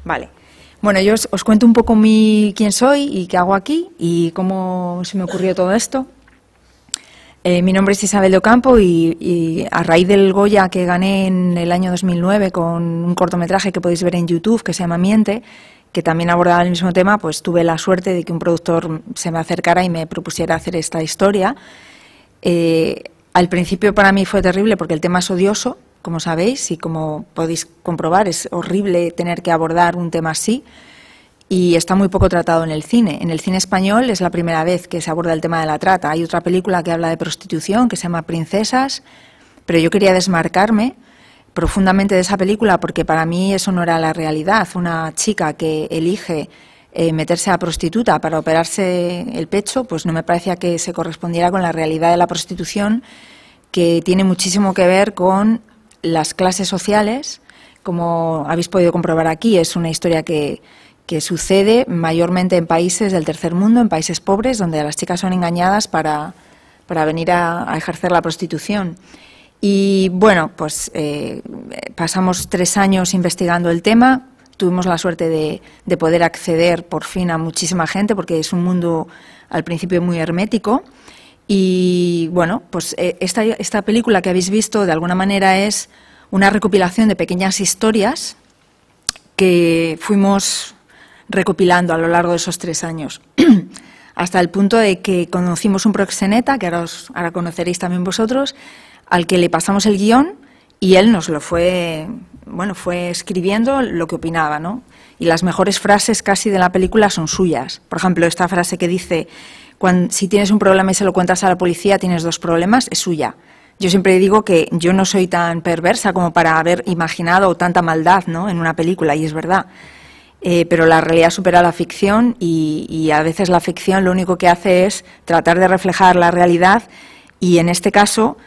Vale. Bueno, yo os cuento un poco quién soy y qué hago aquí y cómo se me ocurrió todo esto. Mi nombre es Isabel de Ocampo y a raíz del Goya que gané en el año 2009 con un cortometraje que podéis ver en YouTube que se llama Miente, que también abordaba el mismo tema, pues tuve la suerte de que un productor se me acercara y me propusiera hacer esta historia. Al principio para mí fue terrible porque el tema es odioso, como sabéis, y como podéis comprobar es horrible tener que abordar un tema así. Y está muy poco tratado en el cine. En el cine español es la primera vez que se aborda el tema de la trata. Hay otra película que habla de prostitución, que se llama Princesas, pero yo quería desmarcarme profundamente de esa película porque para mí eso no era la realidad. Una chica que elige meterse a prostituta para operarse el pecho, pues no me parecía que se correspondiera con la realidad de la prostitución, que tiene muchísimo que ver con las clases sociales. Como habéis podido comprobar aquí, es una historia que sucede mayormente en países del tercer mundo, en países pobres, donde las chicas son engañadas para venir a ejercer la prostitución. Y bueno, pues pasamos 3 años investigando el tema, tuvimos la suerte de poder acceder por fin a muchísima gente, porque es un mundo al principio muy hermético. Y bueno, pues esta película que habéis visto de alguna manera es una recopilación de pequeñas historias que fuimos recopilando a lo largo de esos 3 años, hasta el punto de que conocimos un proxeneta, que ahora conoceréis también vosotros, al que le pasamos el guión y él nos lo fue escribiendo lo que opinaba, ¿no? Y las mejores frases casi de la película son suyas. Por ejemplo, esta frase que dice, si tienes un problema y se lo cuentas a la policía, tienes 2 problemas, es suya. Yo siempre digo que yo no soy tan perversa como para haber imaginado tanta maldad, ¿no?, en una película, y es verdad. Pero la realidad supera la ficción y a veces la ficción lo único que hace es tratar de reflejar la realidad y en este caso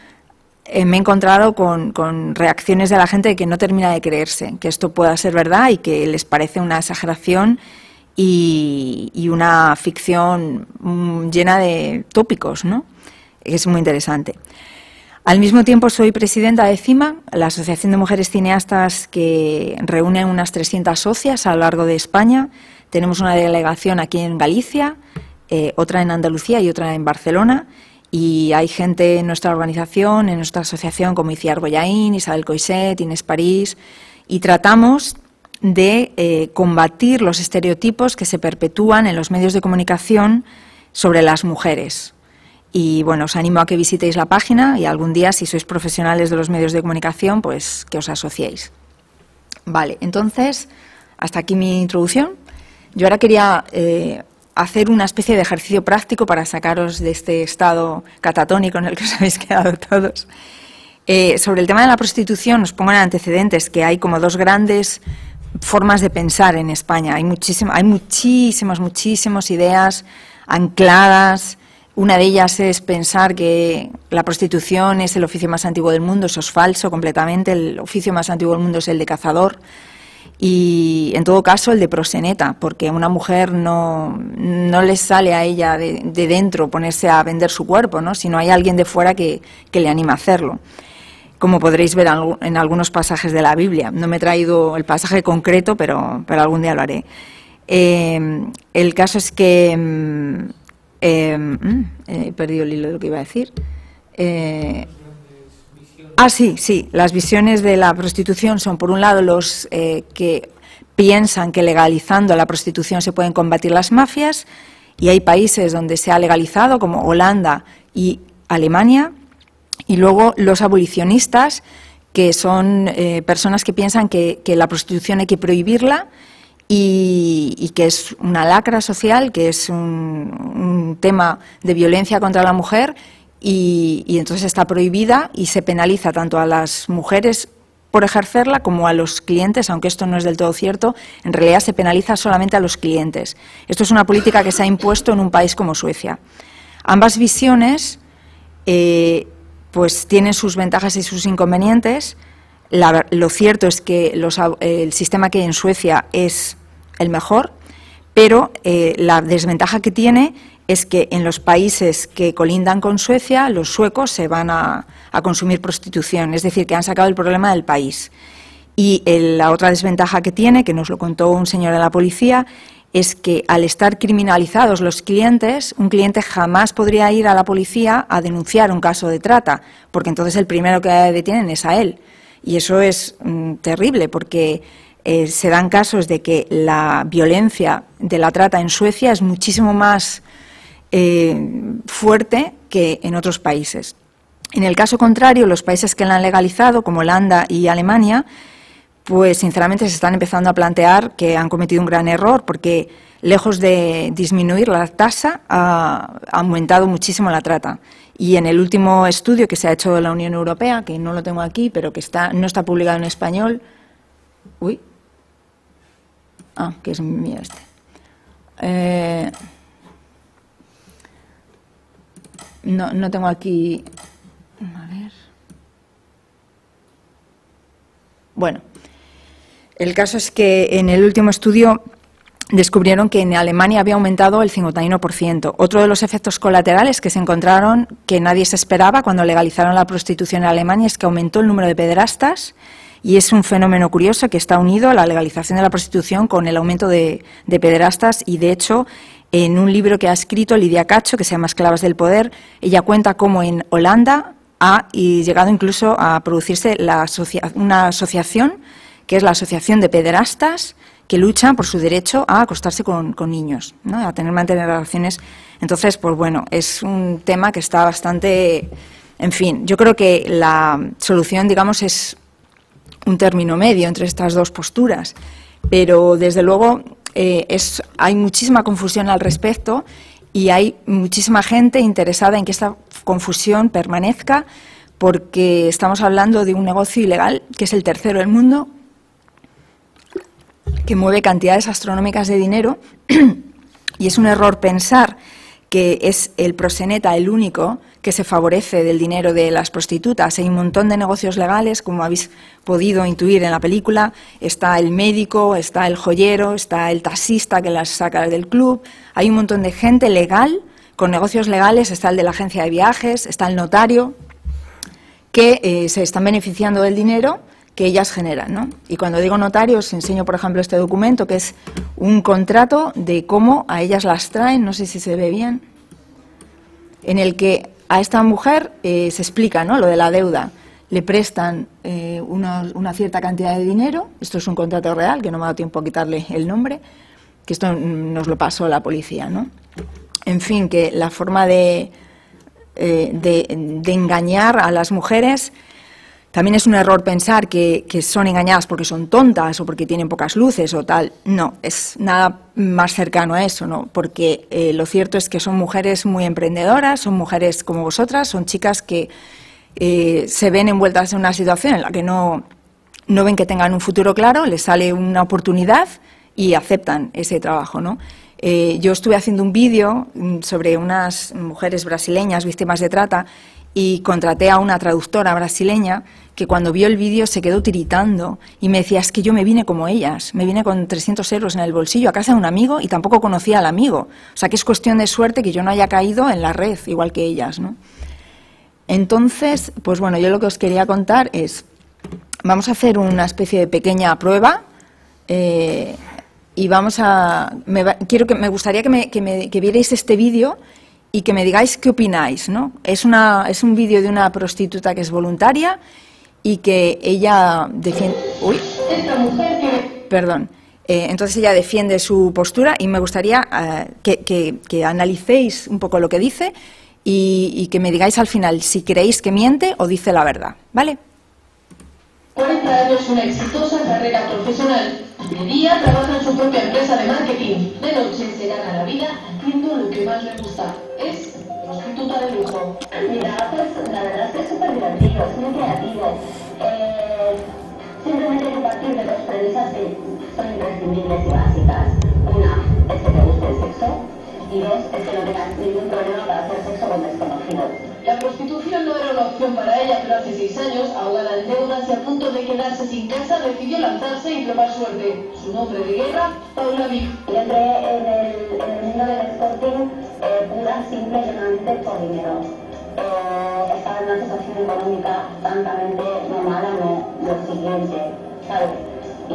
me he encontrado con reacciones de la gente de que no termina de creerse que esto pueda ser verdad y que les parece una exageración y una ficción llena de tópicos, ¿no? Es muy interesante. Al mismo tiempo soy presidenta de CIMA, la Asociación de Mujeres Cineastas, que reúne unas 300 socias a lo largo de España. Tenemos una delegación aquí en Galicia, otra en Andalucía y otra en Barcelona. Y hay gente en nuestra organización, en nuestra asociación, como Iciar Boyaín, Isabel Coixet, Inés París, y tratamos de combatir los estereotipos que se perpetúan en los medios de comunicación sobre las mujeres. Y bueno, os animo a que visitéis la página y algún día, si sois profesionales de los medios de comunicación, pues que os asociéis. Vale, entonces, hasta aquí mi introducción. Yo ahora quería hacer una especie de ejercicio práctico para sacaros de este estado catatónico en el que os habéis quedado todos. Sobre el tema de la prostitución, os pongo en antecedentes que hay como 2 grandes formas de pensar en España. Hay muchísimas ideas ancladas. Una de ellas es pensar que la prostitución es el oficio más antiguo del mundo. Eso es falso completamente. El oficio más antiguo del mundo es el de cazador y, en todo caso, el de proxeneta, porque a una mujer no le sale a ella de dentro ponerse a vender su cuerpo, ¿no?, sino hay alguien de fuera que le anima a hacerlo, como podréis ver en algunos pasajes de la Biblia. No me he traído el pasaje concreto, pero algún día lo haré. El caso es que he perdido el hilo de lo que iba a decir. Sí, las visiones de la prostitución son, por un lado, los que piensan que legalizando la prostitución se pueden combatir las mafias, y hay países donde se ha legalizado, como Holanda y Alemania, y luego los abolicionistas, que son personas que piensan que la prostitución hay que prohibirla y que es una lacra social, que es un tema de violencia contra la mujer y entonces está prohibida y se penaliza tanto a las mujeres por ejercerla como a los clientes, aunque esto no es del todo cierto. En realidad se penaliza solamente a los clientes. Esto es una política que se ha impuesto en un país como Suecia. Ambas visiones pues tienen sus ventajas y sus inconvenientes. Lo cierto es que el sistema que hay en Suecia es el mejor, pero la desventaja que tiene es que en los países que colindan con Suecia, los suecos se van a consumir prostitución, es decir, que han sacado el problema del país. Y la otra desventaja que tiene, que nos lo contó un señor de la policía, es que al estar criminalizados los clientes, un cliente jamás podría ir a la policía a denunciar un caso de trata, porque entonces el primero que detienen es a él. Y eso es terrible, porque se dan casos de que la violencia de la trata en Suecia es muchísimo más fuerte que en otros países. En el caso contrario, los países que la han legalizado, como Holanda y Alemania, pues sinceramente se están empezando a plantear que han cometido un gran error, porque lejos de disminuir la tasa, ha aumentado muchísimo la trata. Y en el último estudio que se ha hecho de la Unión Europea, que no lo tengo aquí, pero que no está publicado en español. Uy. Que es mío este. No tengo aquí. A ver. Bueno. El caso es que en el último estudio descubrieron que en Alemania había aumentado el 51%. Otro de los efectos colaterales que se encontraron, que nadie se esperaba cuando legalizaron la prostitución en Alemania, es que aumentó el número de pederastas, y es un fenómeno curioso que está unido a la legalización de la prostitución con el aumento de pederastas. Y, de hecho, en un libro que ha escrito Lidia Cacho, que se llama Esclavas del Poder, ella cuenta cómo en Holanda ha llegado incluso a producirse una asociación, que es la Asociación de Pederastas, que luchan por su derecho a acostarse con niños, ¿no? A mantener relaciones. Entonces, pues bueno, es un tema que está bastante... En fin, yo creo que la solución, digamos, es un término medio entre estas dos posturas, pero desde luego hay muchísima confusión al respecto y hay muchísima gente interesada en que esta confusión permanezca, porque estamos hablando de un negocio ilegal que es el tercero del mundo, que mueve cantidades astronómicas de dinero, y es un error pensar que es el proxeneta el único que se favorece del dinero de las prostitutas. Hay un montón de negocios legales, como habéis podido intuir en la película. Está el médico, está el joyero, está el taxista que las saca del club. Hay un montón de gente legal, con negocios legales, está el de la agencia de viajes, está el notario, que se están beneficiando del dinero que ellas generan, ¿no? Y cuando digo notario, os enseño, por ejemplo, este documento, que es un contrato de cómo a ellas las traen, no sé si se ve bien, en el que a esta mujer se explica, ¿no?, lo de la deuda. Le prestan una cierta cantidad de dinero, esto es un contrato real, que no me ha dado tiempo a quitarle el nombre, que esto nos lo pasó la policía, ¿no? En fin, que la forma de engañar a las mujeres. También es un error pensar que son engañadas porque son tontas o porque tienen pocas luces o tal. No, es nada más cercano a eso, ¿no? Porque lo cierto es que son mujeres muy emprendedoras, son mujeres como vosotras, son chicas que se ven envueltas en una situación en la que no ven que tengan un futuro claro, les sale una oportunidad y aceptan ese trabajo, ¿no? Yo estuve haciendo un vídeo sobre unas mujeres brasileñas víctimas de trata y contraté a una traductora brasileña que cuando vio el vídeo se quedó tiritando y me decía, es que yo me vine como ellas, me vine con 300 euros en el bolsillo a casa de un amigo y tampoco conocía al amigo. O sea, que es cuestión de suerte que yo no haya caído en la red, igual que ellas, ¿no? Entonces, pues bueno, yo lo que os quería contar es, vamos a hacer una especie de pequeña prueba y vamos a... Me gustaría que vierais este vídeo y que me digáis qué opináis, ¿no? Es un vídeo de una prostituta que es voluntaria y que ella defiende... Uy, perdón. Entonces ella defiende su postura y me gustaría que analicéis un poco lo que dice y que me digáis al final si creéis que miente o dice la verdad, ¿vale? 40 años, una exitosa carrera profesional. De día trabaja en su propia empresa de marketing. De noche se gana la vida haciendo lo que más le gusta. Es prostituta de lujo. Mira, pues la verdad es que es súper divertido, es muy creativo. Simplemente hay que partir de dos premisas que son imprescindibles y básicas. Una es que te guste el sexo y dos es que no tengas ningún problema para hacer sexo con desconocidos. La prostitución no era una opción para ella, pero hace 6 años, ahogada en deudas y a punto de quedarse sin casa, decidió lanzarse y probar suerte. Su nombre de guerra, Paula Vic. Y entré en el mundo del extorting pura, simple y llanamente por dinero. Estaba en una situación económica francamente no mala, no lo siguiente. ¿sabes? Y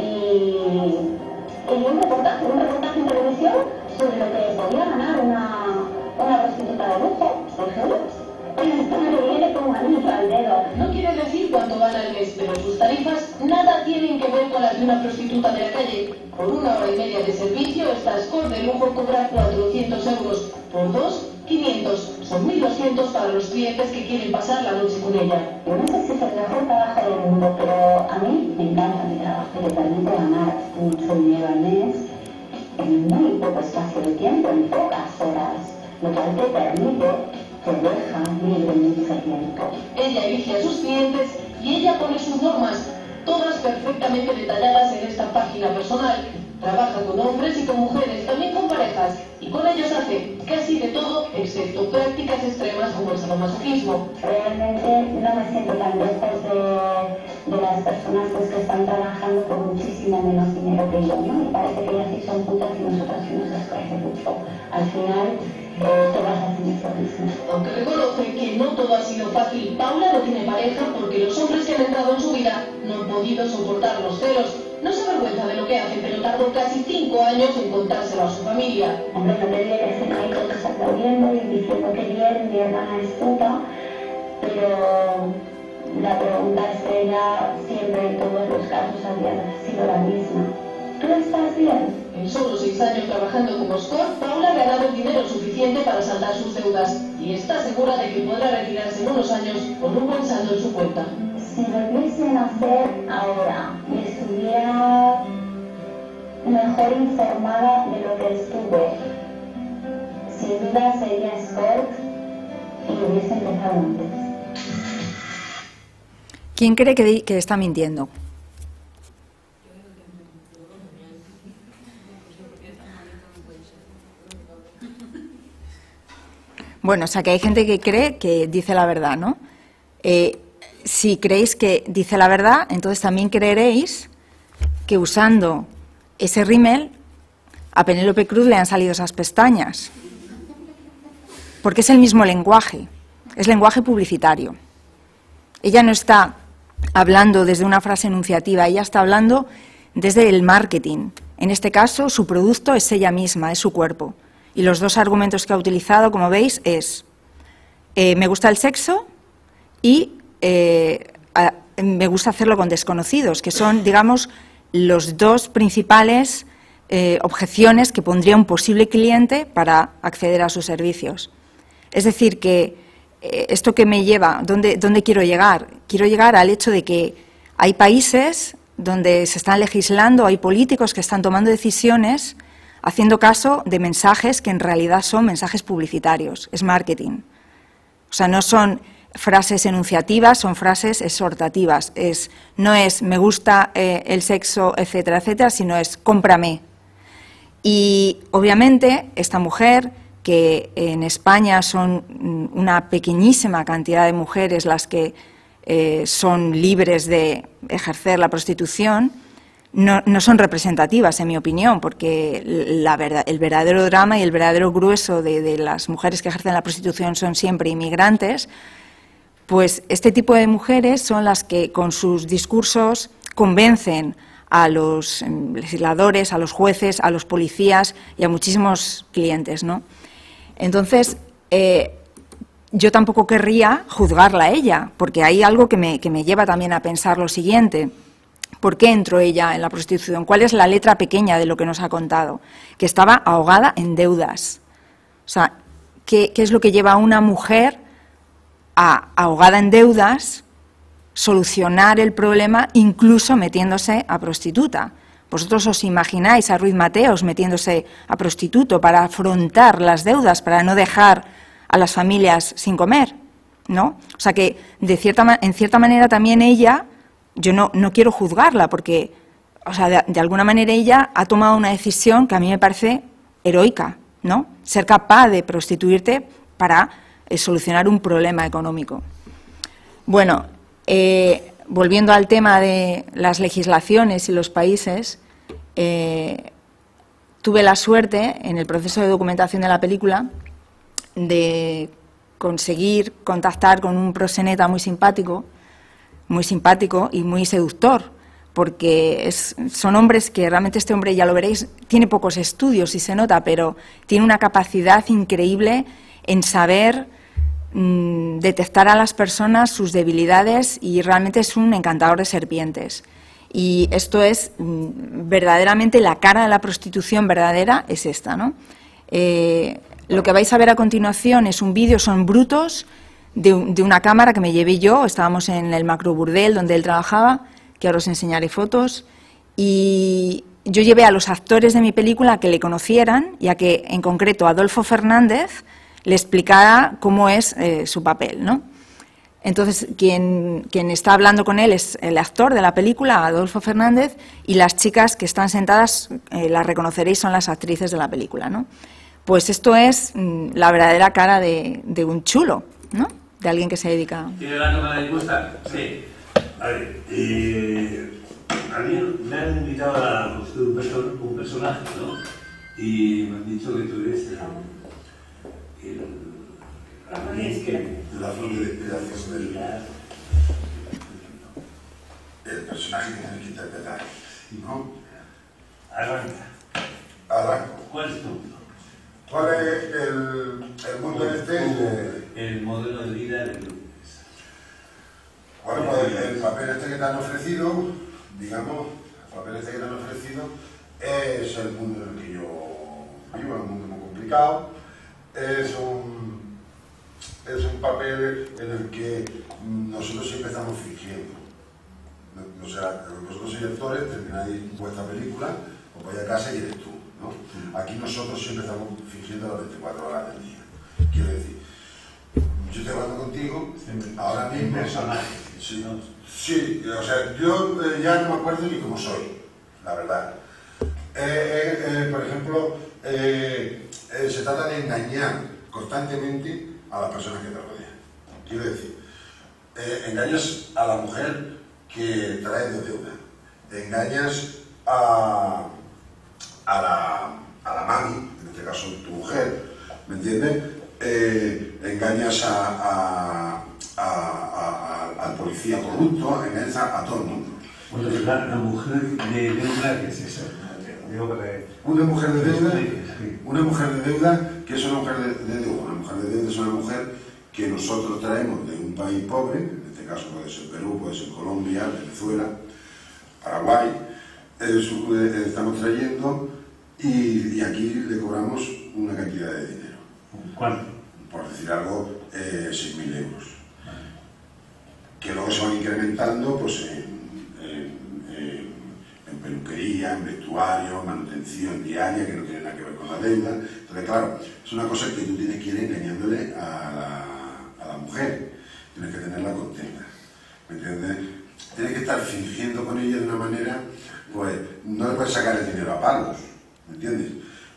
un reportaje en televisión sobre lo que podía ganar una prostituta de lujo, por ejemplo. Esto no le viene como anillo al dedo. No quiere decir cuánto gana al mes, pero sus tarifas nada tienen que ver con las de una prostituta de la calle. Por 1 hora y media de servicio, esta escort de lujo cobra 400 euros. Por 2, 500. Son 1.200 para los clientes que quieren pasar la noche con ella. Yo no sé si es el mejor trabajo del mundo, pero a mí me encanta mi trabajo. Me permite ganar mucho dinero al mes en muy poco espacio de tiempo, en pocas horas. Lo cual te permite, te deja libre mucho tiempo. Ella elige a sus clientes y ella pone sus normas, todas perfectamente detalladas en esta página personal. Trabaja con hombres y con mujeres, también con parejas, y con ellos hace casi de todo, excepto prácticas extremas como el sadomasoquismo. Realmente no me siento tan lejos de las personas pues, que están trabajando por muchísimo menos dinero que yo, ¿no? Me parece que ellas sí son putas y nosotras sí nos les parece mucho. Al final, todas hacen eso mismo. Aunque reconoce que no todo ha sido fácil, Paula no tiene pareja porque los hombres que han entrado en su vida no han podido soportar los celos. No se avergüenza de lo que hace, pero tardó casi 5 años en contárselo a su familia. Hombre, no te diré que ahí todos aplaudiendo y diciendo que bien, mi hermana es puta, pero la pregunta es que ella siempre en todos los casos había sido la misma. ¿Tú estás bien? En solo 6 años trabajando como escort, Paula ha ganado el dinero suficiente para saldar sus deudas y está segura de que podrá retirarse en unos años con un buen saldo en su cuenta. Si lo hubiesen hacer ahora y estuviera mejor informada de lo que estuve, sin duda sería escort y lo hubiese empezado antes. ¿Quién cree que está mintiendo? Bueno, o sea, que hay gente que cree que dice la verdad, ¿no? Si creéis que dice la verdad, entonces también creeréis que usando ese rímel a Penélope Cruz le han salido esas pestañas. Porque es el mismo lenguaje, es lenguaje publicitario. Ella no está hablando desde una frase enunciativa, ella está hablando desde el marketing. En este caso, su producto es ella misma, es su cuerpo. Y los dos argumentos que ha utilizado, como veis, es me gusta el sexo y me gusta hacerlo con desconocidos, que son, digamos, los dos principales objeciones que pondría un posible cliente para acceder a sus servicios. Es decir, que esto que me lleva, ¿dónde quiero llegar? Quiero llegar al hecho de que hay países donde se están legislando, hay políticos que están tomando decisiones haciendo caso de mensajes que en realidad son mensajes publicitarios, es marketing. O sea, no son frases enunciativas, son frases exhortativas. No es me gusta el sexo, etcétera, etcétera, sino es cómprame. Y obviamente esta mujer, que en España son una pequeñísima cantidad de mujeres las que son libres de ejercer la prostitución, no son representativas, en mi opinión, porque el verdadero drama y el verdadero grueso de las mujeres que ejercen la prostitución son siempre inmigrantes. Pues este tipo de mujeres son las que con sus discursos convencen a los legisladores, a los jueces, a los policías y a muchísimos clientes, ¿no? Entonces, yo tampoco querría juzgarla a ella, porque hay algo que me lleva también a pensar lo siguiente. ¿Por qué entró ella en la prostitución? ¿Cuál es la letra pequeña de lo que nos ha contado? Que estaba ahogada en deudas. O sea, ¿qué es lo que lleva a una mujer ahogada en deudas solucionar el problema incluso metiéndose a prostituta? ¿Vosotros os imagináis a Ruiz Mateos metiéndose a prostituto para afrontar las deudas, para no dejar a las familias sin comer? ¿No? O sea que, en cierta manera también ella, yo no quiero juzgarla porque, o sea, de alguna manera ella ha tomado una decisión que a mí me parece heroica, ¿no? Ser capaz de prostituirte para solucionar un problema económico. Bueno, volviendo al tema de las legislaciones y los países, tuve la suerte, en el proceso de documentación de la película, de conseguir contactar con un proxeneta muy simpático y muy seductor, porque son hombres que realmente este hombre, ya lo veréis, tiene pocos estudios y se nota, pero tiene una capacidad increíble en saber detectar a las personas sus debilidades y realmente es un encantador de serpientes. Y esto es verdaderamente la cara de la prostitución verdadera, es esta, ¿no? Lo que vais a ver a continuación es un vídeo, son brutos de una cámara que me llevé yo, estábamos en el macroburdel donde él trabajaba, que ahora os enseñaré fotos, y yo llevé a los actores de mi película a que le conocieran y a que, en concreto, Adolfo Fernández le explicara cómo es su papel, ¿no? Entonces, quien está hablando con él es el actor de la película, Adolfo Fernández, y las chicas que están sentadas, las reconoceréis, son las actrices de la película, ¿no? Pues esto es la verdadera cara de un chulo, ¿no? De alguien que se dedica... ¿Tiene la cámara dispuesta? Sí. A ver, a mí me han invitado a construir un personaje, ¿no? Y me han dicho que tú eres la flor de inspiración del personaje que tienes que interpretar, ¿no? Arranca. Arranco. ¿Cuál es tu mundo? ¿Cuál es el mundo El modelo de vida del grupo. Bueno, pues el papel este que te han ofrecido, digamos, el papel este que te han ofrecido es el mundo en el que yo vivo, es un mundo muy complicado, es un papel en el que nosotros siempre estamos fingiendo. O sea, vosotros sois actores, termináis vuestra película, os vais a casa y eres tú, ¿no? Aquí nosotros siempre estamos fingiendo las 24 horas del día. Quiero decir, yo estoy hablando contigo, ahora mismo... personaje. Sí, sí, o sea, yo ya no me acuerdo ni cómo soy, la verdad. Por ejemplo, se trata de engañar constantemente a las personas que te rodean. Quiero decir, engañas a la mujer que traes de deuda, engañas a la mami, en este caso tu mujer, ¿me entiendes? Engañas al policía corrupto, engañas a todo el mundo. Bueno, la mujer de deuda, ¿qué es eso? Una mujer de deuda, una mujer de deuda, ¿qué es una mujer de deuda? Una mujer de deuda es una mujer que nosotros traemos de un país pobre, en este caso puede ser Perú, puede ser Colombia, Venezuela, Paraguay, estamos trayendo y aquí le cobramos una cantidad de dinero. ¿Cuánto? Por decir algo, 6.000 euros. Que luego se van incrementando pues, en peluquería, en vestuario, manutención diaria, que no tiene nada que ver con la deuda. Entonces, claro, es una cosa que tú tienes que ir engañándole a la mujer. Tienes que tenerla contenta. ¿Me entiendes? Tienes que estar fingiendo con ella de una manera, pues, no le puedes sacar el dinero a palos. ¿Me entiendes?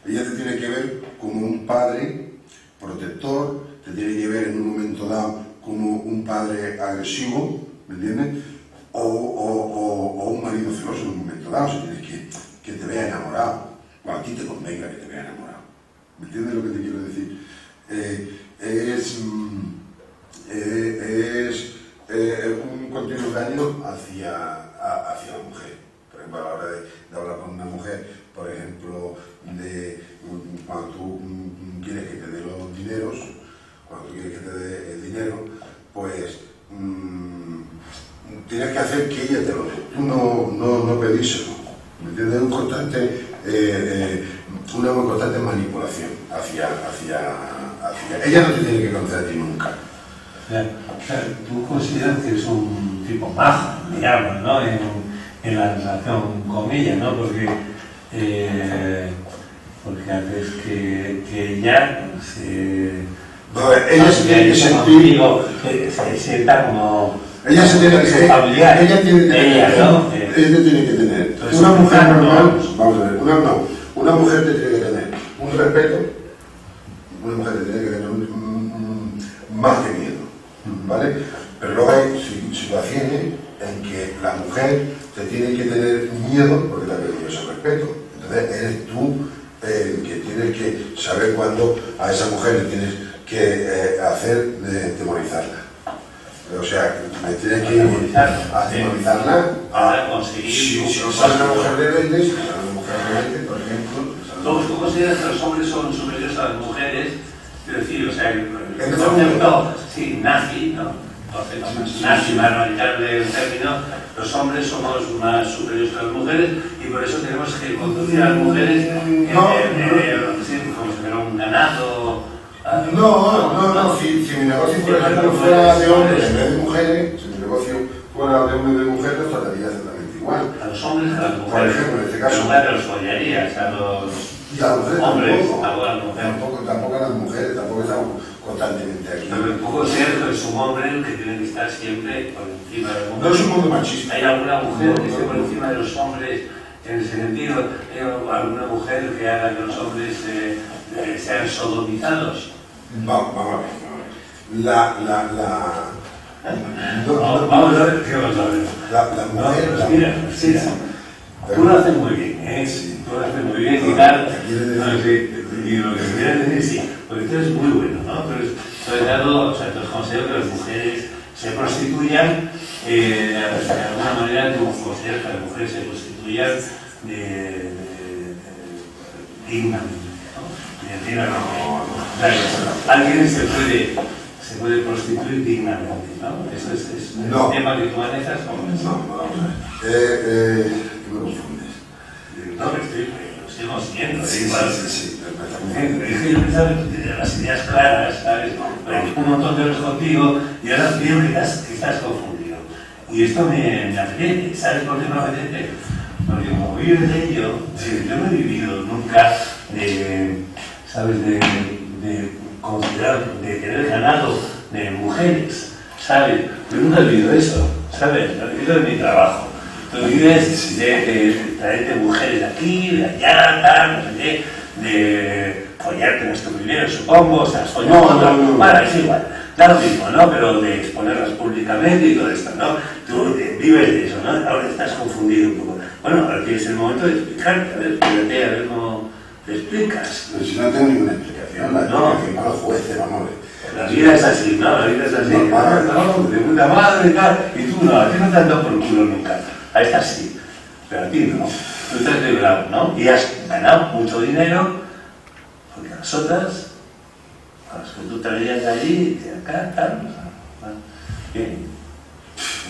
Ella te tiene que ver como un padre protector, te tiene que ver en un momento dado como un padre agresivo, ¿me entiendes? O un marido celoso en un momento dado, si tienes que te vea enamorado, o a ti te convenga que te vea enamorado. ¿Me entiendes lo que te quiero decir? Es un continuo daño hacia la mujer. Por ejemplo, a la hora de hablar con una mujer, por ejemplo, cuando tú quieres que te dé los dineros, cuando tú quieres que te dé el dinero, pues tienes que hacer que ella te lo dé. Tú no pedírselo. ¿Me entiendes? Una muy constante manipulación hacia... Ella no te tiene que conceder a ti nunca. O sea, tú consideras que es un tipo majo, digamos, ¿no? En la relación con ella, ¿no? Porque haces que ella ella se tiene que sentir... se sienta como... Ella se tiene que responsabilidad. Ella tiene que tener... ¿no? Ella tiene que tener... Entonces, una mujer normal... Vamos a ver, una mujer te tiene que tener un respeto, una mujer te tiene que tener más que miedo, ¿vale? Pero luego hay situaciones en que la mujer te tiene que tener miedo porque te ha perdido ese respeto. Entonces eres tú el que tienes que saber cuándo a esa mujer le tienes que hacer temorizarla. O sea, tienes que atemorizarla, para conseguir Sí, un si sale propósito. una mujer rebelde, si sale una mujer rebelde, por ejemplo... ¿Tú consideras que los hombres son superiores a las mujeres? Es decir, o sea, el este concepto, sí, nazi, ¿no? Entonces, nazi, para no quitarle el término, los hombres somos más superiores que las mujeres y por eso tenemos que conducir a las mujeres como si fuera un ganado. No, si mi negocio, por ejemplo, fuera de hombres en vez de mujeres, si mi negocio fuera de hombres de mujeres, los trataría exactamente igual. A los hombres y a las Por mujeres. ejemplo, en este caso... Nunca te los follarías a los Y a las mujeres hombres, tampoco. a las mujeres. Tampoco a las mujeres, tampoco estamos constantemente aquí. Pero tampoco es cierto, es un hombre el que tiene que estar siempre por encima de la mujer. No es un mundo machista. ¿Hay alguna mujer que esté por encima de los hombres en ese sentido? ¿Hay alguna mujer que haga que los hombres sean sodomizados? Vamos a ver. Vamos a ver qué vamos a ver. La mujer... No, pues mira, tú lo haces muy bien, ¿eh? Sí. Tú lo haces muy bien y tal. ¿Qué quieres decir? No, sí, y lo que quieres decir, sí, porque tú eres muy bueno, ¿no? Tú has dado, o sea, tú has conseguido que las mujeres se prostituyan, de alguna manera tú consideras que las mujeres se prostituyan dignamente, ¿no? Dignamente. Alguien se puede prostituir dignamente, ¿no? Eso es No. el tema que tú manejas. No, vamos a ver. ¿Qué me confundes? No, lo estoy consiguiendo. Sí, perfectamente. Es que yo pensaba que tú tenías las ideas claras, ¿sabes? Pero un montón de horas contigo y ahora veo que estás confundido. Y esto me apetece, ¿sabes por qué me apetece? Porque como vives de ello, yo no he vivido nunca ¿sabes? De considerar, de tener ganado de mujeres, ¿sabes? Yo nunca he vivido eso, ¿sabes? Lo he vivido en mi trabajo. Tú vives de traerte mujeres de aquí, de allá, tal, no sé qué, de follarte nuestro primero, supongo, o sea, No. Bueno, es igual, da lo mismo, ¿no? Pero de exponerlas públicamente y todo esto, ¿no? Tú vives de eso, ¿no? Ahora estás confundido un poco. Bueno, ahora tienes el momento de explicarte, a ver, espérate, a ver cómo te explicas. Pero si no tengo ninguna explicación, la No. explicación para los jueces, vamos a ver. La vida es así, ¿no? La vida es así. No, de puta madre y tal. Y tú no, a ti no te han dado por culo nunca. A esta sí, pero a ti no. Tú te has librado, ¿no? Y has ganado mucho dinero, porque a las otras, a las que tú traías de allí, de acá, tal, bien.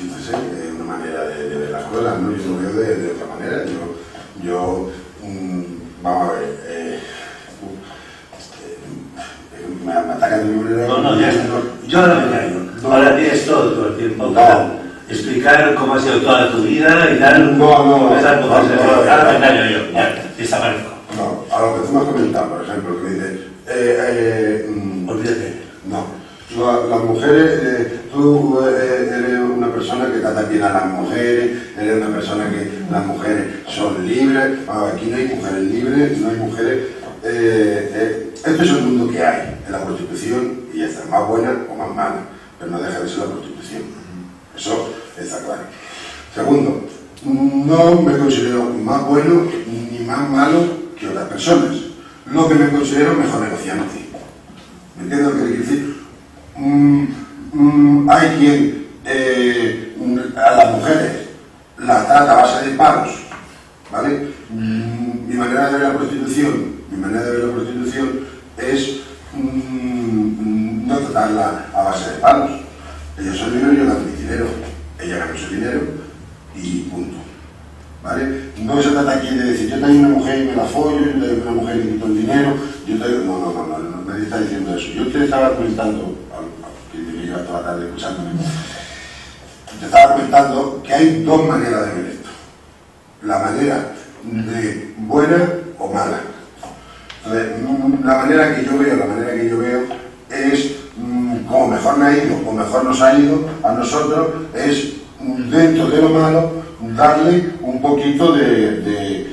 Entonces, es una manera de ver las cosas, ¿no? Yo lo veo de otra manera. Vamos a ver. Me atacan de mi manera. No, ya está. Yo ahora me callo. Ahora tienes todo el tiempo para explicar cómo ha sido toda tu vida y tal. No. Ahora me callo yo, ya, desaparezco. No, a lo que tú me has comentado, por ejemplo, que me dices, Olvídate. no, las mujeres, tú eres una persona que trata bien a las mujeres, eres una persona que las mujeres son libres. Aquí no hay mujeres libres, no hay mujeres. Este es el mundo que hay en la prostitución y ya está, más buena o más mala, pero no deja de ser la prostitución. Eso está claro. Segundo, no me considero más bueno ni más malo que otras personas. Lo que me considero mejor negociante. ¿Me entiendes lo que quiero decir? Hay quien a las mujeres las trata a base de palos, ¿vale? Mi manera de ver la prostitución es no tratarla a base de palos. Ellos son libres y yo gano mi dinero. Ella gana su dinero y punto. ¿Vale? No se trata aquí de decir yo tengo una mujer y me la follo, yo tengo una mujer y le quito el dinero. No, nadie está diciendo eso. Yo te estaba comentando, que me lleva toda la tarde escuchándome, te estaba comentando que hay dos maneras de ver esto. La manera de buena o mala. Entonces, la manera que yo veo es como mejor me ha ido o mejor nos ha ido a nosotros, es dentro de lo malo darle un poquito de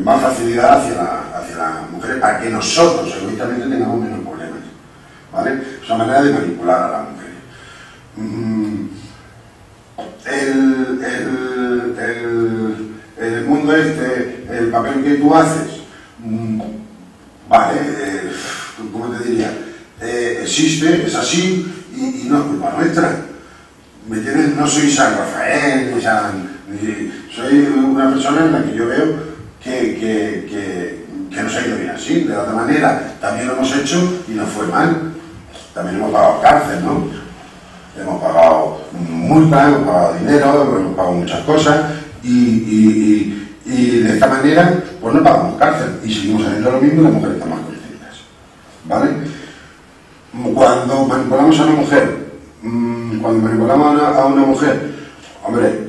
más facilidad hacia la mujer para que nosotros egoístamente tengamos menos problemas, ¿vale? Es una manera de manipular a la mujer. El mundo el papel que tú haces, vale, ¿cómo te diría? Existe, es así y no es culpa nuestra. ¿Me entiendes? No soy San Rafael, Soy una persona en la que yo veo que nos ha ido bien así. De otra manera, también lo hemos hecho y nos fue mal. También hemos pagado cárcel, ¿no? Hemos pagado multas, hemos pagado dinero, hemos pagado muchas cosas y de esta manera, pues no pagamos cárcel y seguimos haciendo lo mismo y las mujeres están más contentas, ¿vale? Cuando manipulamos a una mujer, hombre,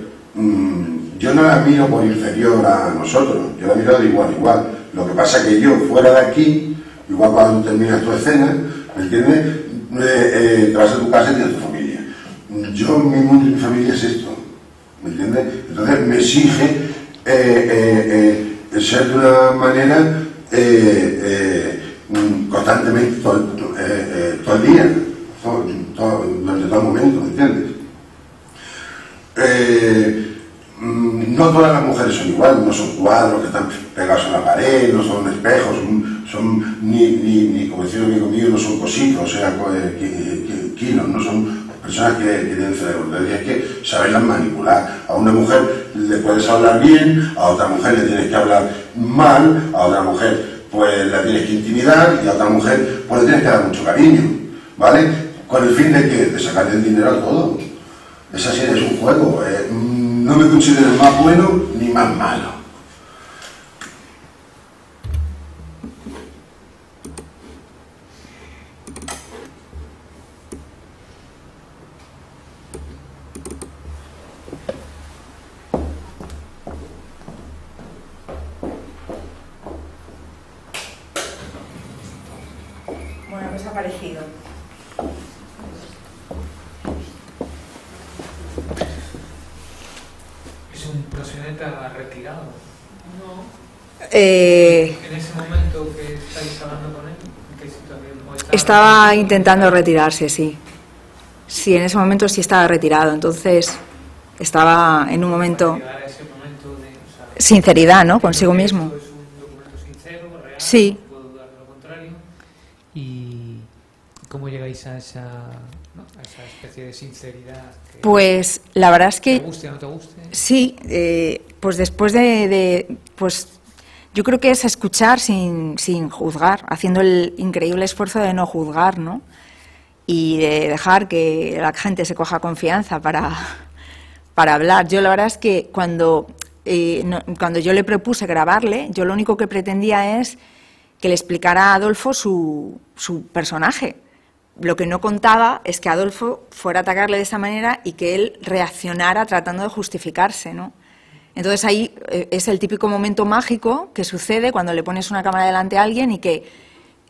yo no la miro por inferior a nosotros, yo la miro de igual a igual. Lo que pasa es que yo, fuera de aquí, igual cuando terminas tu escena, ¿me entiendes? Te vas a tu casa y tienes tu familia. Yo, mi mundo y mi familia es esto, ¿me entiendes? Entonces me exige ser de una manera constantemente todo el día, durante todo el momento, ¿me entiendes? No todas las mujeres son iguales, no son cuadros que están pegados a la pared, no son espejos, son ni como decía un amigo mío, no son cositos, o sea, kilos, no son personas que tienen cerebro. Hay que saberlas manipular. A una mujer le puedes hablar bien, a otra mujer le tienes que hablar mal, a otra mujer pues la tienes que intimidar y a otra mujer pues le tienes que dar mucho cariño, ¿vale? Con el fin de que de sacarle el dinero a todo. Es así, es un juego. No me considero más bueno ni más malo. Bueno, pues ha parecido. ¿Es un proxeneta retirado? No. En ese momento que estáis hablando con él, ¿en qué situación? Estaba intentando retirarse, sí. Sí, en ese momento sí estaba retirado, entonces estaba en un momento... Llegar a ese momento de, sinceridad, ¿no? Consigo mismo. Es un documento sincero, real, Sí. no puedo dudar de lo contrario. ¿Y cómo llegáis a esa, ¿no? a esa especie de sinceridad? Que Pues la verdad es que... ¿te guste o no te guste? Sí, pues después pues yo creo que es escuchar sin juzgar, haciendo el increíble esfuerzo de no juzgar, ¿no? Y de dejar que la gente se coja confianza para hablar. Yo la verdad es que cuando yo le propuse grabarle, yo lo único que pretendía es que le explicara a Adolfo su personaje. Lo que no contaba es que Adolfo fuera a atacarle de esa manera y que él reaccionara tratando de justificarse, ¿no? Entonces ahí es el típico momento mágico que sucede cuando le pones una cámara delante a alguien y que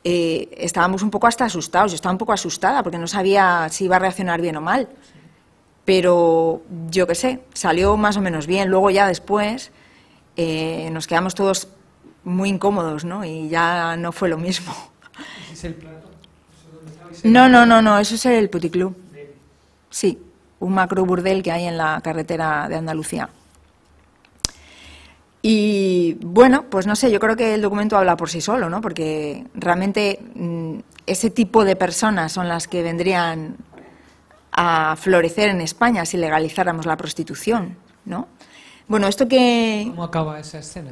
estábamos un poco hasta asustados. Yo estaba un poco asustada porque no sabía si iba a reaccionar bien o mal. Pero yo qué sé, salió más o menos bien. Luego ya después nos quedamos todos muy incómodos, ¿no? Y ya no fue lo mismo. ¿Ese es el plato? No, eso es el Puticlub. Sí, un macro burdel que hay en la carretera de Andalucía. Y bueno, pues no sé, yo creo que el documento habla por sí solo, ¿no? Porque realmente ese tipo de personas son las que vendrían a florecer en España si legalizáramos la prostitución, ¿no? Bueno, esto que... ¿Cómo acaba esa escena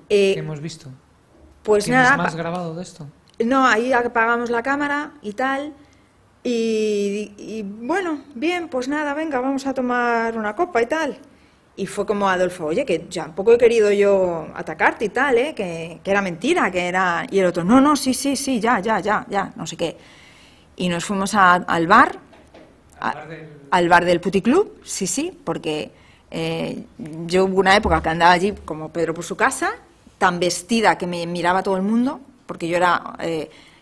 que hemos visto? Pues ¿Tienes nada, más grabado de esto? no, ahí apagamos la cámara y tal, y bueno, bien, pues nada, venga, vamos a tomar una copa y tal. Y fue como Adolfo, oye, que ya tampoco he querido yo atacarte y tal, que era mentira, que era... Y el otro, no, sí, ya, no sé qué. Y nos fuimos al bar, al bar del Puticlub, sí, porque yo hubo una época que andaba allí como Pedro por su casa, tan vestida que me miraba todo el mundo, porque yo era,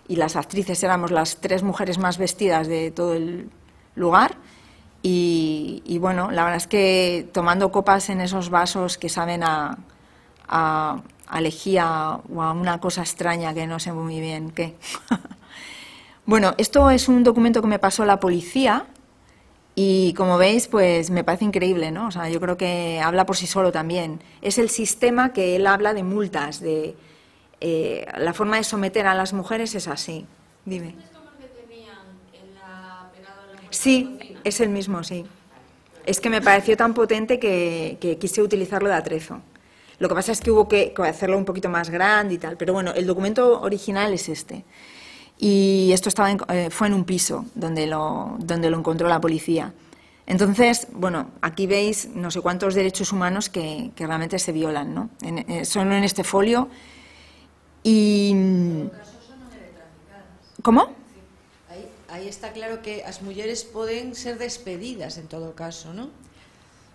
y las actrices éramos las 3 mujeres más vestidas de todo el lugar. Y bueno, la verdad es que tomando copas en esos vasos que saben a lejía o a una cosa extraña que no sé muy bien qué. Bueno, esto es un documento que me pasó la policía y como veis, pues me parece increíble, ¿no? O sea, yo creo que habla por sí solo también. Es el sistema que él habla de multas, de la forma de someter a las mujeres es así. Dime. ¿Es como el que tenían pegado en la Sí, es el mismo, sí. es que me pareció tan potente que quise utilizarlo de atrezo. Lo que pasa es que hubo que hacerlo un poquito más grande y tal, pero bueno, el documento original es este. Y esto fue en un piso donde lo encontró la policía. Entonces, bueno, aquí veis no sé cuántos derechos humanos que realmente se violan, ¿no? Solo en este folio. Y... ¿Cómo? Aí está claro que as mulleres poden ser despedidas en todo caso, non?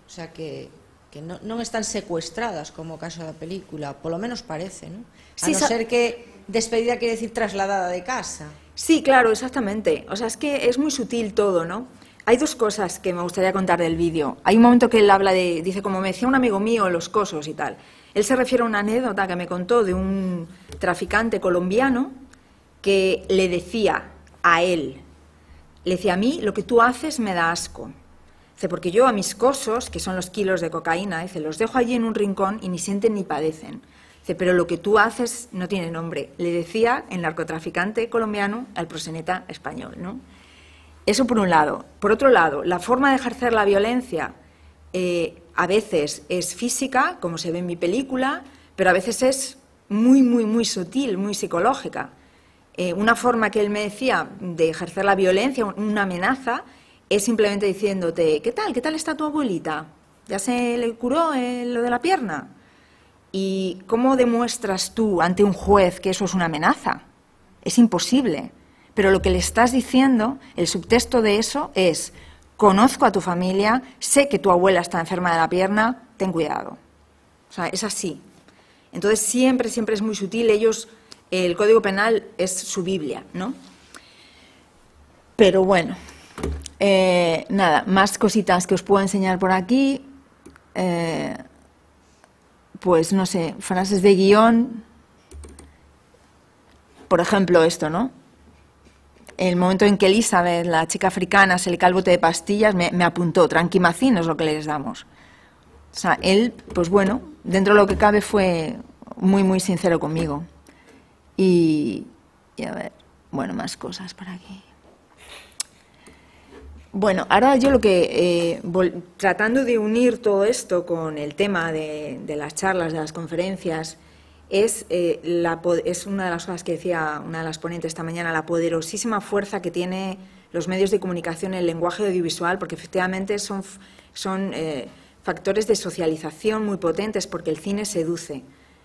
O sea que non están secuestradas como o caso da película, polo menos parece, non? A Sí, no ser que despedida quiere decir trasladada de casa. Sí, claro, exactamente. O sea, es que es muy sutil todo, ¿no? Hay dos cosas que me gustaría contar del vídeo. Hay un momento que él habla dice, como me decía un amigo mío, los cosos y tal. Él se refiere a una anécdota que me contó de un traficante colombiano que le decía a él, le decía, a mí lo que tú haces me da asco. Dice, porque yo a mis cosos, que son los kilos de cocaína, dice, los dejo allí en un rincón y ni sienten ni padecen. Dice, pero lo que tú haces no tiene nombre. Le decía el narcotraficante colombiano al proxeneta español, ¿no? Eso por un lado. Por otro lado, la forma de ejercer la violencia a veces es física, como se ve en mi película, pero a veces es muy, muy, muy sutil, muy psicológica. Una forma que él me decía de ejercer la violencia, una amenaza, es simplemente diciéndote, ¿qué tal está tu abuelita? ¿Ya se le curó lo de la pierna? ¿Y cómo demuestras tú ante un juez que eso es una amenaza? Es imposible. Pero lo que le estás diciendo, el subtexto de eso es, conozco a tu familia, sé que tu abuela está enferma de la pierna, ten cuidado. O sea, es así. Entonces siempre es muy sutil. El Código Penal es su Biblia, ¿no? Pero bueno, nada, más cositas que os puedo enseñar por aquí. Pues no sé, frases de guión. Por ejemplo, esto, ¿no? El momento en que Elizabeth, la chica africana, se le cae el bote de pastillas, me apuntó, tranquimacín es lo que les damos. O sea, él, pues bueno, dentro de lo que cabe fue muy, muy sincero conmigo. Y a ver, bueno, más cosas por aquí. Bueno, ahora yo lo que, tratando de unir todo esto con el tema de las charlas, de las conferencias, es una de las cosas que decía una de las ponentes esta mañana, la poderosísima fuerza que tiene los medios de comunicación en el lenguaje audiovisual, porque efectivamente son factores de socialización muy potentes, porque el cine seduce.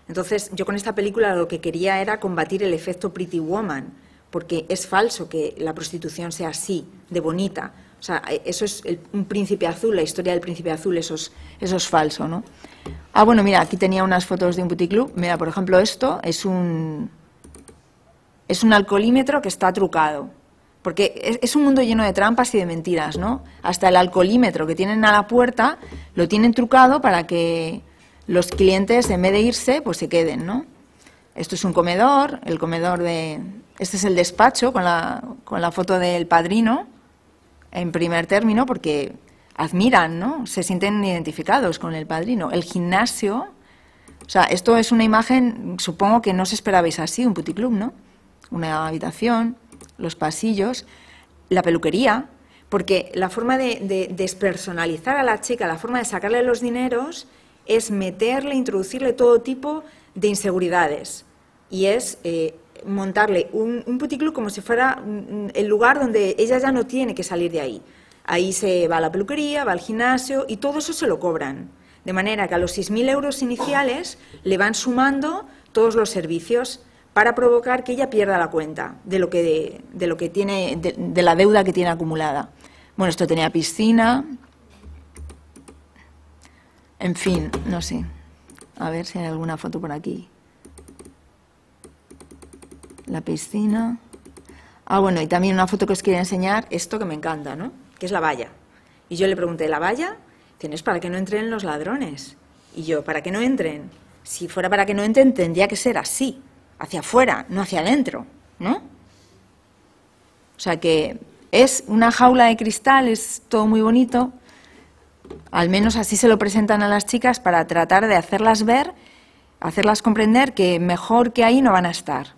Entonces, yo con esta película lo que quería era combatir el efecto Pretty Woman, porque es falso que la prostitución sea así, de bonita. O sea, eso es un príncipe azul, la historia del príncipe azul, eso es falso, ¿no? Ah, bueno, mira, aquí tenía unas fotos de un puticlub. Mira, por ejemplo, esto es un alcoholímetro que está trucado. Porque es un mundo lleno de trampas y de mentiras, ¿no? Hasta el alcoholímetro que tienen a la puerta lo tienen trucado para que los clientes, en vez de irse, pues se queden, ¿no? Esto es un comedor, el comedor de... Este es el despacho con la foto del padrino, en primer término, porque admiran, ¿no? Se sienten identificados con el padrino. El gimnasio, o sea, esto es una imagen, supongo que no os esperabais así, un puticlub, ¿no? Una habitación, los pasillos, la peluquería, porque la forma de despersonalizar a la chica, la forma de sacarle los dineros es meterle, introducirle todo tipo de inseguridades. Y es montarle un puticlub como si fuera el lugar donde ella ya no tiene que salir de ahí. Ahí se va a la peluquería, va al gimnasio y todo eso se lo cobran. De manera que a los 6.000 euros iniciales le van sumando todos los servicios para provocar que ella pierda la cuenta de lo que tiene, de la deuda que tiene acumulada. Bueno, esto tenía piscina. En fin, no sé. A ver si hay alguna foto por aquí. La piscina. Ah, bueno, y también una foto que os quería enseñar, esto que me encanta, ¿no? Que es la valla. Y yo le pregunté, ¿la valla? Dicen, es para que no entren los ladrones. Y yo, ¿para que no entren? Si fuera para que no entren, tendría que ser así, hacia afuera, no hacia adentro, ¿no? O sea que es una jaula de cristal, es todo muy bonito. Al menos así se lo presentan a las chicas para tratar de hacerlas ver, hacerlas comprender que mejor que ahí no van a estar.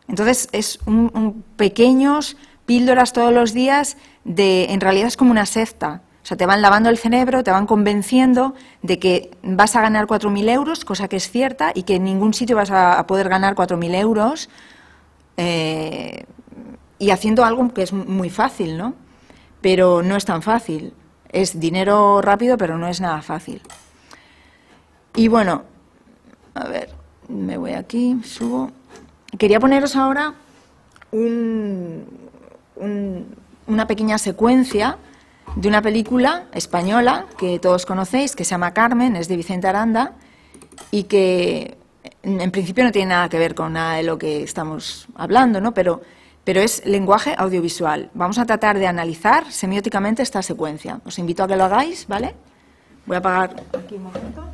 Entonces es un pequeños píldoras todos los días en realidad es como una secta. O sea, te van lavando el cerebro, te van convenciendo de que vas a ganar 4.000 euros, cosa que es cierta, y que en ningún sitio vas a poder ganar 4.000 euros y haciendo algo que es muy fácil, ¿no? Pero no es tan fácil. Es dinero rápido, pero no es nada fácil. Y bueno, a ver, me voy aquí, subo. Quería poneros ahora una pequeña secuencia de una película española que todos conocéis, que se llama Carmen, es de Vicente Aranda, y que en principio no tiene nada que ver con nada de lo que estamos hablando, ¿no? Pero es lenguaje audiovisual. Vamos a tratar de analizar semióticamente esta secuencia. Os invito a que lo hagáis, ¿vale? Voy a apagar aquí un momento.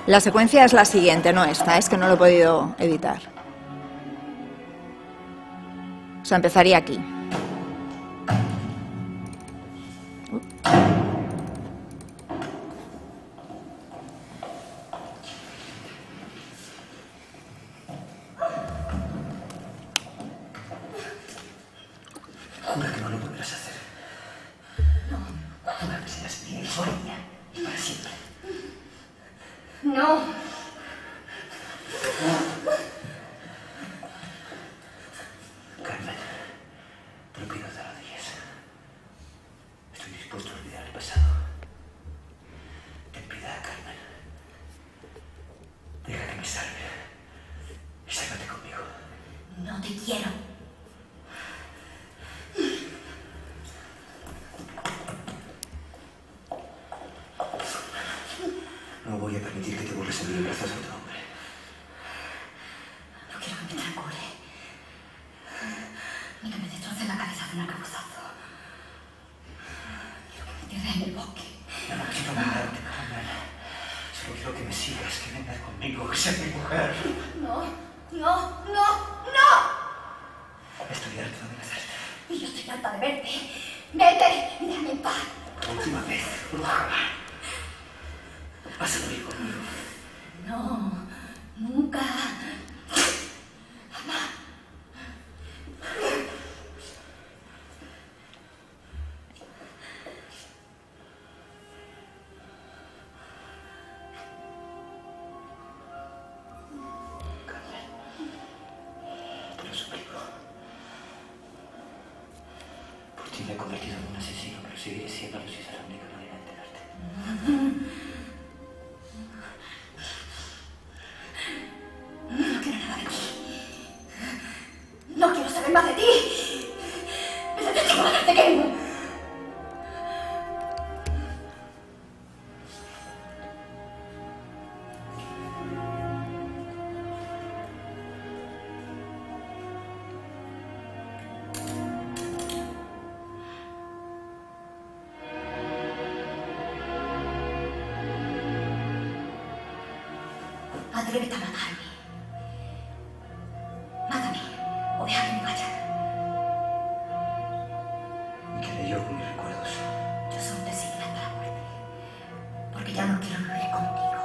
La secuencia es la siguiente, no esta, es que no lo he podido editar. O sea, empezaría aquí. Jura que no lo volverás a hacer. No. Jura que serás mi euforia y para siempre. No. Carmen, te lo pido de rodillas. Estoy dispuesto a olvidar el pasado. Ten piedad, Carmen. Deja que me salve. Y sálvate conmigo. No te quiero. No voy a permitir que te burles en mí y abrazas a otro hombre. No quiero que me estrangule. Ni que me destroce la cabeza de un arcabuzazo. Quiero que me entierres en el bosque. Yo no quiero matarte, Carmen. Solo quiero que me sigas, que vengas conmigo, que seas mi mujer. No, no, no, no. Estoy harto de amenazarte. Y yo estoy harta de verte. Vete y déjame en paz. Por última vez, bruja. Vas a morir conmigo. No, nunca. Te lo suplico. Por ti me he convertido en un asesino, pero seguiré siéndolo si esa es la única manera de enterarte. No quiero nada de ti. No quiero saber más de ti. Me detesto con la que te quemo. Atrévete a matarme. Mátame o deja que me vaya. Me quedé yo con mis recuerdos. Yo solo te seguiré hasta la muerte. Porque ya no quiero vivir contigo.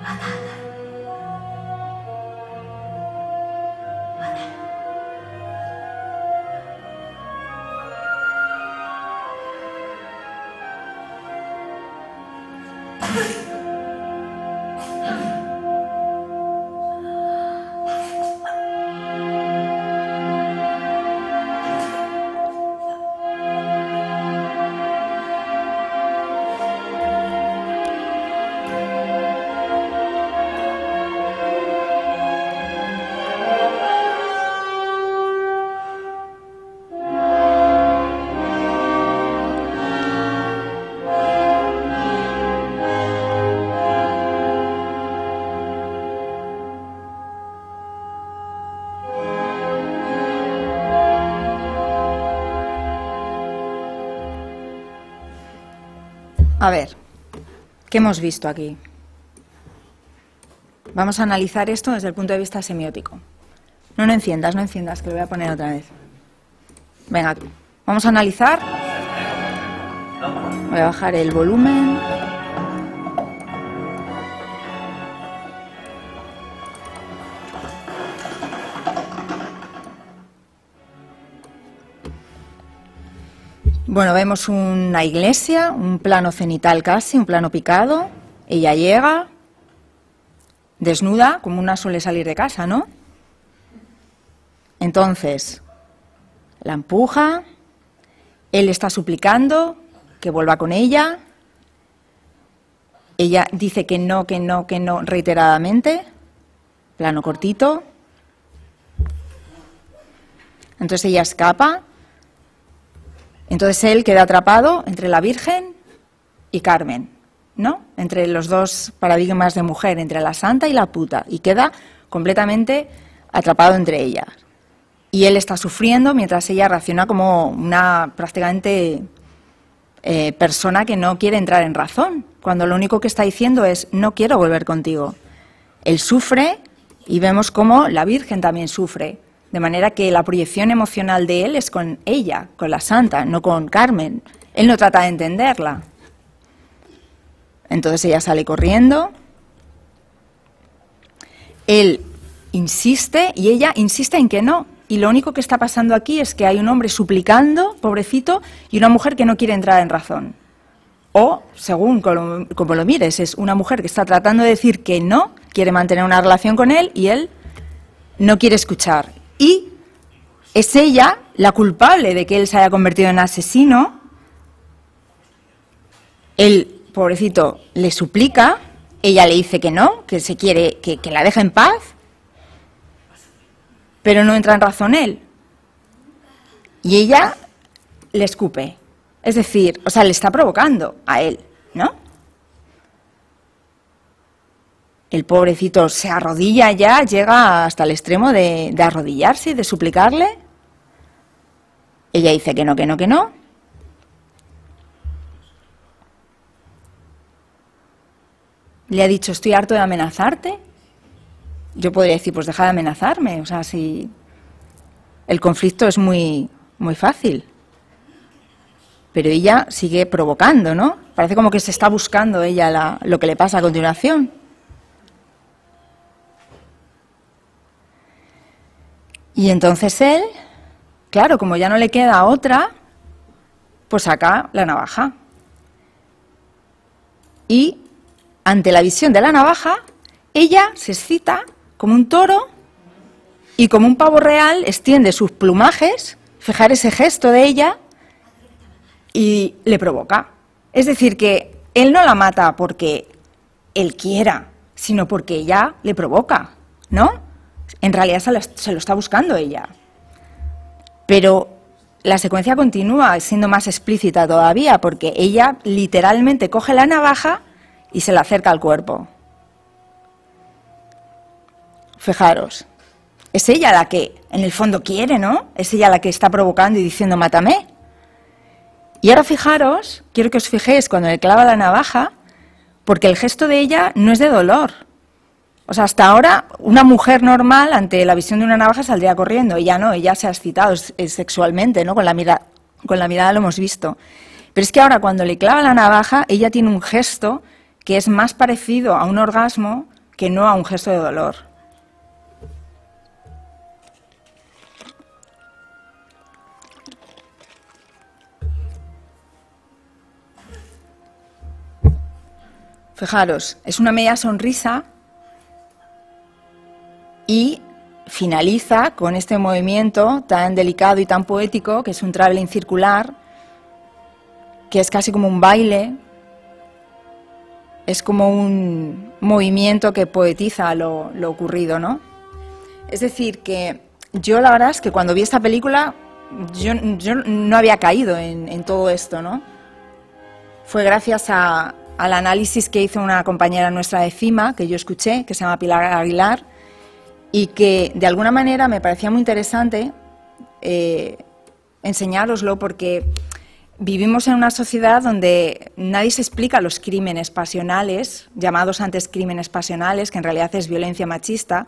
Matadla. Mátala. A ver, ¿qué hemos visto aquí? Vamos a analizar esto desde el punto de vista semiótico. No enciendas, que lo voy a poner otra vez. Venga, vamos a analizar. Voy a bajar el volumen. Bueno, vemos una iglesia, un plano cenital casi, un plano picado. Ella llega, desnuda, como una suele salir de casa, ¿no? Entonces, la empuja, él está suplicando que vuelva con ella. Ella dice que no, reiteradamente. Plano cortito. Entonces ella escapa. Entonces él queda atrapado entre la Virgen y Carmen, ¿no? Entre los dos paradigmas de mujer, entre la santa y la puta, y queda completamente atrapado entre ellas. Y él está sufriendo mientras ella reacciona como una prácticamente persona que no quiere entrar en razón, cuando lo único que está diciendo es no quiero volver contigo. Él sufre y vemos cómo la Virgen también sufre. De manera que la proyección emocional de él es con ella, con la santa, no con Carmen. Él no trata de entenderla. Entonces ella sale corriendo. Él insiste y ella insiste en que no. Y lo único que está pasando aquí es que hay un hombre suplicando, pobrecito, y una mujer que no quiere entrar en razón. O, según como lo mires, es una mujer que está tratando de decir que no, quiere mantener una relación con él y él no quiere escuchar. Y es ella la culpable de que él se haya convertido en asesino. El pobrecito le suplica, ella le dice que no, que se quiere, que la deje en paz, pero no entra en razón él. Y ella le escupe. Es decir, o sea, le está provocando a él, ¿no? El pobrecito se arrodilla ya, llega hasta el extremo de arrodillarse y de suplicarle. Ella dice que no. Le ha dicho, estoy harto de amenazarte. Yo podría decir, pues deja de amenazarme. O sea, si el conflicto es muy, muy fácil. Pero ella sigue provocando, ¿no? Parece como que se está buscando ella lo que le pasa a continuación. Y entonces él, claro, como ya no le queda otra, pues saca la navaja. Y ante la visión de la navaja, ella se excita como un toro y como un pavo real extiende sus plumajes, fijar ese gesto de ella, y le provoca. Es decir, que él no la mata porque él quiera, sino porque ella le provoca, ¿no? En realidad se lo está buscando ella. Pero la secuencia continúa siendo más explícita todavía, porque ella literalmente coge la navaja y se la acerca al cuerpo. Fijaros, es ella la que en el fondo quiere, ¿no? Es ella la que está provocando y diciendo mátame. Y ahora fijaros, quiero que os fijéis cuando le clava la navaja, porque el gesto de ella no es de dolor. O sea, hasta ahora una mujer normal ante la visión de una navaja saldría corriendo. Ella no, ella se ha excitado sexualmente, ¿no? Con la mirada lo hemos visto. Pero es que ahora cuando le clava la navaja, ella tiene un gesto que es más parecido a un orgasmo que no a un gesto de dolor. Fijaros, es una media sonrisa y finaliza con este movimiento tan delicado y tan poético, que es un traveling circular, que es casi como un baile, es como un movimiento que poetiza lo ocurrido, ¿no? Es decir, que yo la verdad es que cuando vi esta película, yo no había caído en todo esto, ¿no? Fue gracias al análisis que hizo una compañera nuestra de CIMA, que yo escuché, que se llama Pilar Aguilar, y que de alguna manera me parecía muy interesante enseñároslo, porque vivimos en una sociedad donde nadie se explica los crímenes pasionales, llamados antes crímenes pasionales, que en realidad es violencia machista,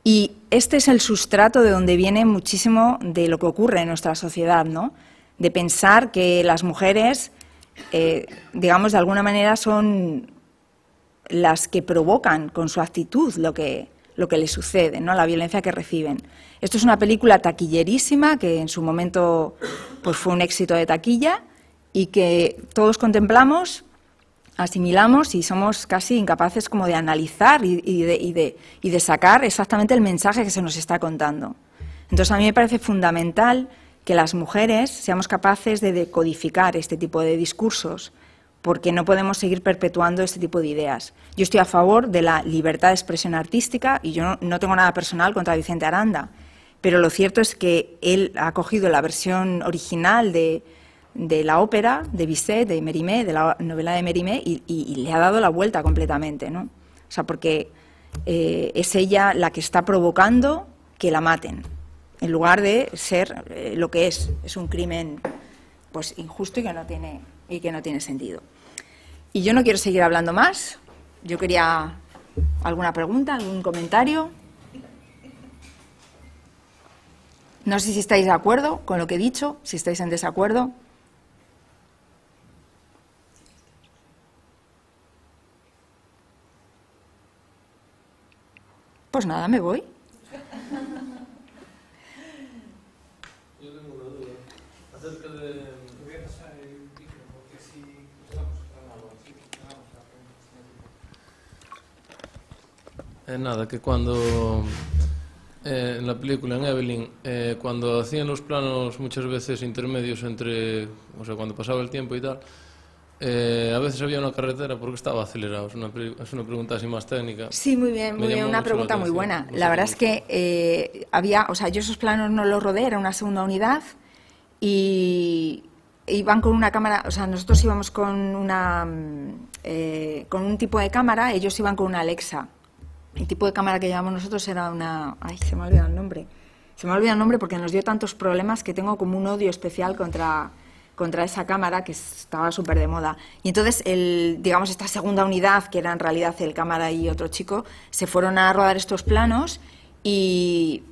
y este es el sustrato de donde viene muchísimo de lo que ocurre en nuestra sociedad, ¿no? De pensar que las mujeres, digamos, de alguna manera son las que provocan con su actitud lo que les sucede, ¿no? La violencia que reciben. Esto es una película taquillerísima que en su momento pues, fue un éxito de taquilla y que todos contemplamos, asimilamos y somos casi incapaces como de analizar y de sacar exactamente el mensaje que se nos está contando. Entonces, a mí me parece fundamental que las mujeres seamos capaces de decodificar este tipo de discursos, porque no podemos seguir perpetuando este tipo de ideas. Yo estoy a favor de la libertad de expresión artística y yo no tengo nada personal contra Vicente Aranda, pero lo cierto es que él ha cogido la versión original de la ópera de Bizet, de Mérimée, de la novela de Mérimée, y le ha dado la vuelta completamente, ¿no? O sea, porque es ella la que está provocando que la maten, en lugar de ser lo que es un crimen pues injusto y que no tiene sentido. Y yo no quiero seguir hablando más. Yo quería alguna pregunta, algún comentario. No sé si estáis de acuerdo con lo que he dicho, si estáis en desacuerdo. Pues nada, me voy. Yo tengo una duda acerca de... Voy a pasar el micro porque así estamos nada, que cuando en la película, en Evelyn, cuando hacían los planos muchas veces intermedios entre, o sea, cuando pasaba el tiempo y tal, a veces había una carretera porque estaba acelerado. Es una pregunta así más técnica. Sí, muy bien, una pregunta muy buena. La verdad es que había, o sea, yo esos planos no los rodé, era una segunda unidad y iban con una cámara, o sea, nosotros íbamos con un tipo de cámara, ellos iban con una Alexa. El tipo de cámara que llevamos nosotros era una... Ay, se me ha olvidado el nombre. Se me ha olvidado el nombre porque nos dio tantos problemas que tengo como un odio especial contra esa cámara que estaba súper de moda. Y entonces, digamos, esta segunda unidad, que era en realidad el cámara y otro chico, se fueron a rodar estos planos y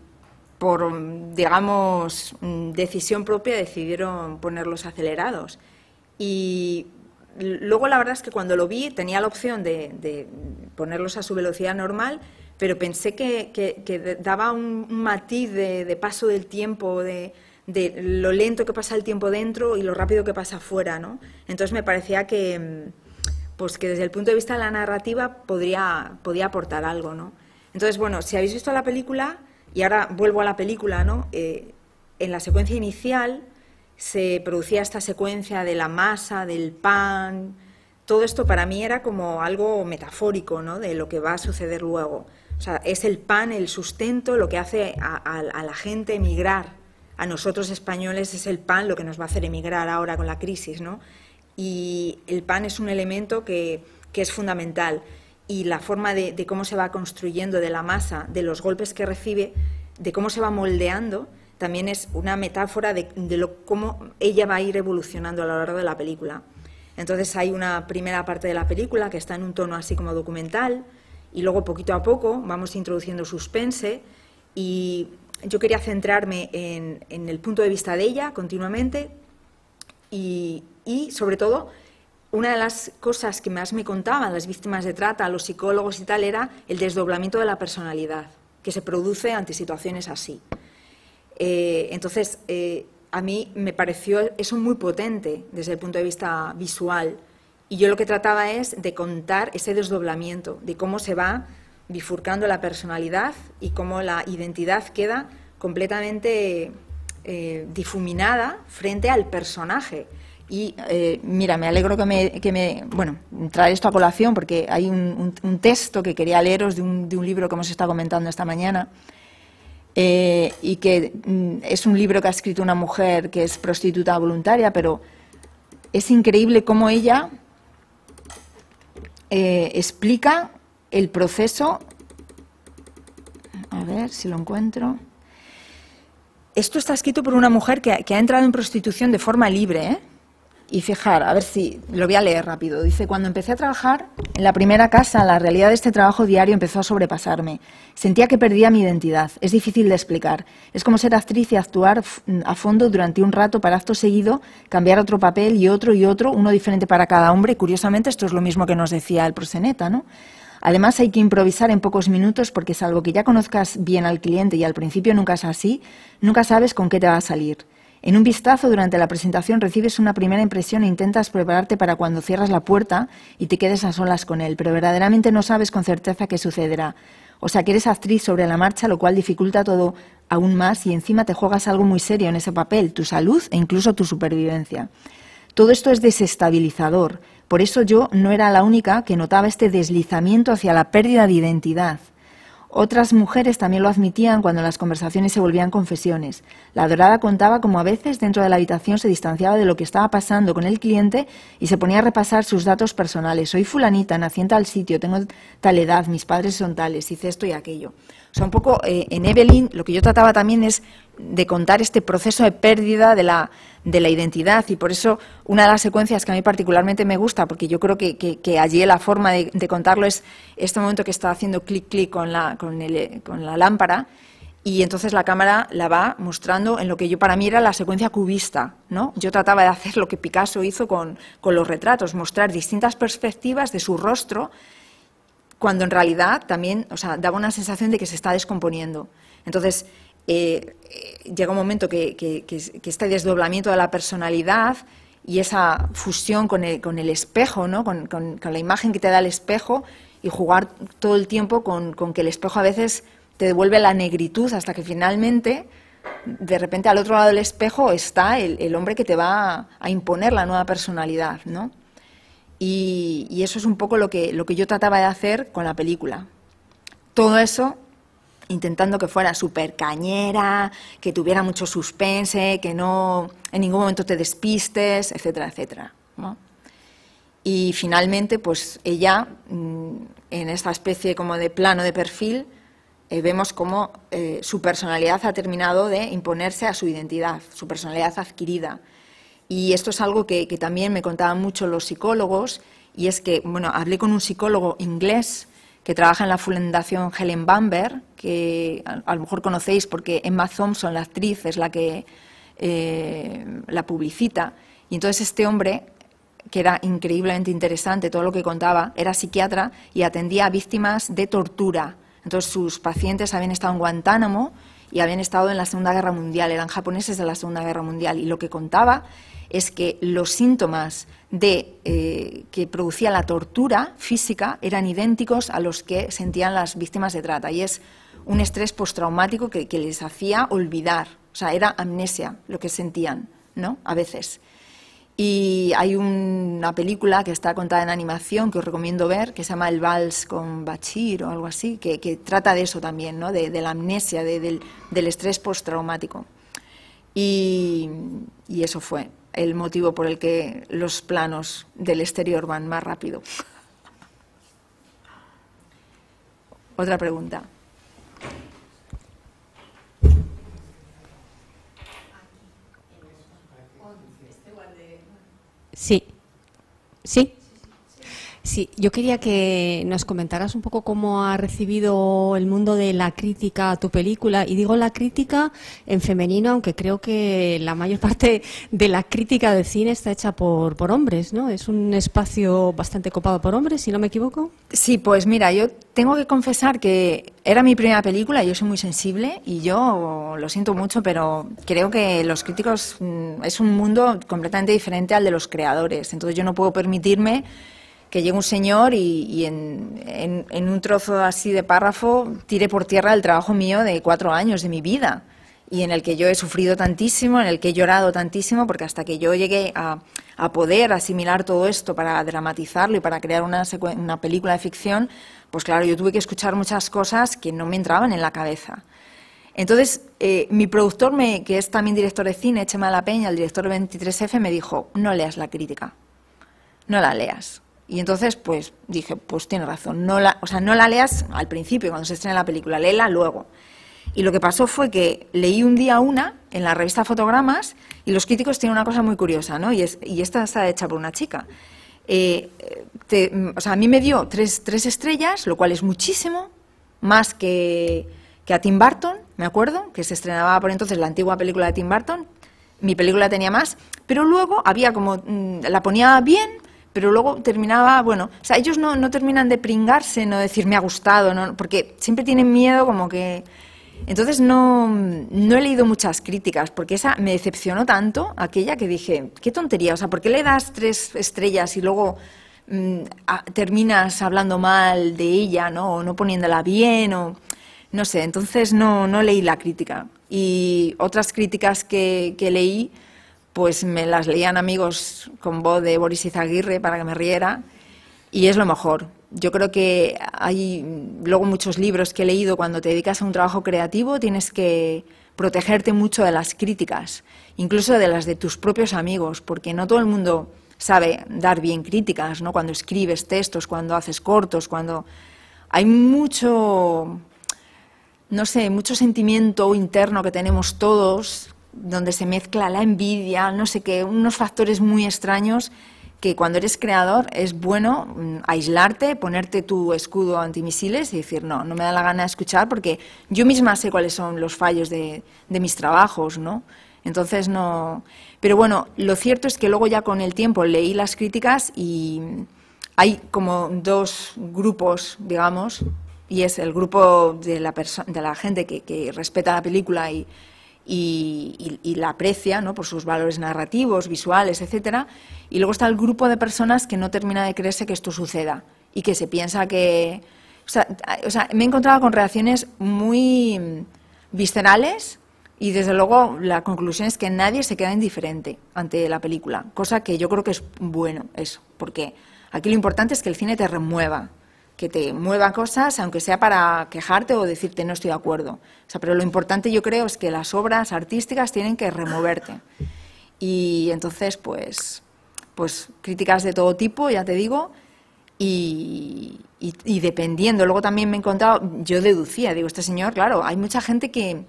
por, digamos, decisión propia decidieron ponerlos acelerados. Y luego la verdad es que cuando lo vi tenía la opción de ponerlos a su velocidad normal, pero pensé que daba un matiz de paso del tiempo, de lo lento que pasa el tiempo dentro y lo rápido que pasa afuera, ¿no? Entonces me parecía que desde el punto de vista de la narrativa podía aportar algo, ¿no? Entonces, bueno, si habéis visto la película, y ahora vuelvo a la película, ¿no? En la secuencia inicial se producía esta secuencia de la masa, del pan. Todo esto para mí era como algo metafórico, ¿no? De lo que va a suceder luego. O sea, es el pan, el sustento, lo que hace a la gente emigrar. A nosotros españoles es el pan lo que nos va a hacer emigrar ahora con la crisis, ¿no? Y el pan es un elemento que es fundamental. Y la forma de cómo se va construyendo de la masa, de los golpes que recibe, de cómo se va moldeando, también es una metáfora de cómo ella va a ir evolucionando a lo largo de la película. Entonces hay una primera parte de la película que está en un tono así como documental y luego poquito a poco vamos introduciendo suspense y yo quería centrarme en el punto de vista de ella continuamente y sobre todo una de las cosas que más me contaban las víctimas de trata, los psicólogos y tal, era el desdoblamiento de la personalidad que se produce ante situaciones así. Entonces, a mí me pareció eso muy potente desde el punto de vista visual y yo lo que trataba es de contar ese desdoblamiento, de cómo se va bifurcando la personalidad y cómo la identidad queda completamente difuminada frente al personaje. Y mira, me alegro bueno, traer esto a colación porque hay un texto que quería leeros de un libro que hemos estado comentando esta mañana. Y que es un libro que ha escrito una mujer que es prostituta voluntaria, pero es increíble cómo ella explica el proceso. A ver si lo encuentro. Esto está escrito por una mujer que ha entrado en prostitución de forma libre, Y fijar, a ver si lo voy a leer rápido. Dice, cuando empecé a trabajar en la primera casa, la realidad de este trabajo diario empezó a sobrepasarme. Sentía que perdía mi identidad. Es difícil de explicar. Es como ser actriz y actuar a fondo durante un rato para acto seguido, cambiar otro papel y otro, uno diferente para cada hombre. Curiosamente, esto es lo mismo que nos decía el proxeneta, ¿no? Además, hay que improvisar en pocos minutos porque, salvo que ya conozcas bien al cliente y al principio nunca es así, nunca sabes con qué te va a salir. En un vistazo durante la presentación recibes una primera impresión e intentas prepararte para cuando cierras la puerta y te quedes a solas con él, pero verdaderamente no sabes con certeza qué sucederá. O sea, que eres actriz sobre la marcha, lo cual dificulta todo aún más y encima te juegas algo muy serio en ese papel, tu salud e incluso tu supervivencia. Todo esto es desestabilizador. Por eso yo no era la única que notaba este deslizamiento hacia la pérdida de identidad. Otras mujeres también lo admitían cuando las conversaciones se volvían confesiones. La adorada contaba cómo a veces dentro de la habitación se distanciaba de lo que estaba pasando con el cliente y se ponía a repasar sus datos personales. Soy fulanita, nací en tal sitio, tengo tal edad, mis padres son tales, hice esto y aquello. O sea, un poco en Evelyn lo que yo trataba también es de contar este proceso de pérdida de la identidad, y por eso una de las secuencias que a mí particularmente me gusta, porque yo creo que allí la forma de contarlo es este momento que está haciendo clic clic con la lámpara, y entonces la cámara la va mostrando en lo que yo para mí era la secuencia cubista, ¿no? Yo trataba de hacer lo que Picasso hizo con los retratos, mostrar distintas perspectivas de su rostro, cuando en realidad también, o sea, daba una sensación de que se está descomponiendo. Entonces, llega un momento que este desdoblamiento de la personalidad y esa fusión con el espejo, ¿no? con la imagen que te da el espejo, y jugar todo el tiempo con que el espejo a veces te devuelve la negritud hasta que finalmente, de repente al otro lado del espejo está el hombre que te va a imponer la nueva personalidad, ¿no? Y eso es un poco lo que yo trataba de hacer con la película. Todo eso intentando que fuera súper cañera, que tuviera mucho suspense, que no en ningún momento te despistes, etcétera, etcétera, ¿no? Y finalmente, pues ella, en esta especie como de plano de perfil, vemos cómo su personalidad ha terminado de imponerse a su identidad, su personalidad adquirida. Y esto es algo que también me contaban mucho los psicólogos, y es que, bueno, hablé con un psicólogo inglés que trabaja en la Fundación Helen Bamber, que a lo mejor conocéis porque Emma Thompson, la actriz, es la que la publicita. Y entonces este hombre, que era increíblemente interesante, todo lo que contaba, era psiquiatra y atendía a víctimas de tortura. Entonces sus pacientes habían estado en Guantánamo y habían estado en la Segunda Guerra Mundial, eran japoneses de la Segunda Guerra Mundial, y lo que contaba es que los síntomas que producía la tortura física eran idénticos a los que sentían las víctimas de trata, y es un estrés postraumático que les hacía olvidar, o sea, era amnesia lo que sentían, ¿no? A veces. Y hay una película que está contada en animación que os recomiendo ver, que se llama El Vals con Bachir o algo así, que trata de eso también, ¿no? De la amnesia, del estrés postraumático. Y eso fue el motivo por el que los planos del exterior van más rápido. Otra pregunta. Sí. ¿Sí? Sí, yo quería que nos comentaras un poco cómo ha recibido el mundo de la crítica a tu película, y digo la crítica en femenino, aunque creo que la mayor parte de la crítica de cine está hecha por hombres, ¿no? Es un espacio bastante copado por hombres, si no me equivoco. Sí, pues mira, yo tengo que confesar que era mi primera película, yo soy muy sensible y yo lo siento mucho, pero creo que los críticos es un mundo completamente diferente al de los creadores, entonces yo no puedo permitirme que llegue un señor y en un trozo así de párrafo tire por tierra el trabajo mío de 4 años de mi vida, y en el que yo he sufrido tantísimo, en el que he llorado tantísimo, porque hasta que yo llegué a poder asimilar todo esto para dramatizarlo y para crear una película de ficción, pues claro, yo tuve que escuchar muchas cosas que no me entraban en la cabeza. Entonces, mi productor, que es también director de cine, Chema de la Peña, el director de 23F, me dijo: no leas la crítica, no la leas. Y entonces, pues dije, pues tiene razón, no la leas al principio, cuando se estrene la película, léela luego. Y lo que pasó fue que leí un día una en la revista Fotogramas y los críticos tienen una cosa muy curiosa, ¿no? Y esta está hecha por una chica. O sea, a mí me dio 3 estrellas, lo cual es muchísimo, más que a Tim Burton, me acuerdo, que se estrenaba por entonces la antigua película de Tim Burton. Mi película tenía más, pero luego había como, la ponía bien, pero luego terminaba, bueno, o sea, ellos no terminan de pringarse, no decir me ha gustado, no, porque siempre tienen miedo como que... Entonces no he leído muchas críticas, porque esa me decepcionó tanto, aquella, que dije, qué tontería, o sea, ¿por qué le das 3 estrellas y luego terminas hablando mal de ella, ¿no? O no poniéndola bien, o no sé, entonces no leí la crítica. Y otras críticas que leí, pues me las leían amigos con voz de Boris Izaguirre para que me riera, y es lo mejor. Yo creo que hay luego muchos libros que he leído, cuando te dedicas a un trabajo creativo tienes que protegerte mucho de las críticas, incluso de las de tus propios amigos, porque no todo el mundo sabe dar bien críticas, ¿no? Cuando escribes textos, cuando haces cortos, cuando hay mucho, no sé, mucho sentimiento interno que tenemos todos, donde se mezcla la envidia, no sé qué, unos factores muy extraños, que cuando eres creador es bueno aislarte, ponerte tu escudo antimisiles y decir, no me da la gana de escuchar, porque yo misma sé cuáles son los fallos de mis trabajos, ¿no? Entonces no... Pero bueno, lo cierto es que luego ya con el tiempo leí las críticas y hay como 2 grupos, digamos, y es el grupo de la gente que respeta la película y la aprecia, ¿no? Por sus valores narrativos, visuales, etcétera, y luego está el grupo de personas que no termina de creerse que esto suceda y que se piensa que... O sea, me he encontrado con reacciones muy viscerales y desde luego la conclusión es que nadie se queda indiferente ante la película, cosa que yo creo que es bueno eso, porque aquí lo importante es que el cine te remueva, que te mueva cosas, aunque sea para quejarte o decirte no estoy de acuerdo. O sea, pero lo importante yo creo es que las obras artísticas tienen que removerte. Y entonces, pues críticas de todo tipo, ya te digo, y dependiendo. Luego también me he encontrado, yo deducía, digo, este señor, claro, hay mucha gente que,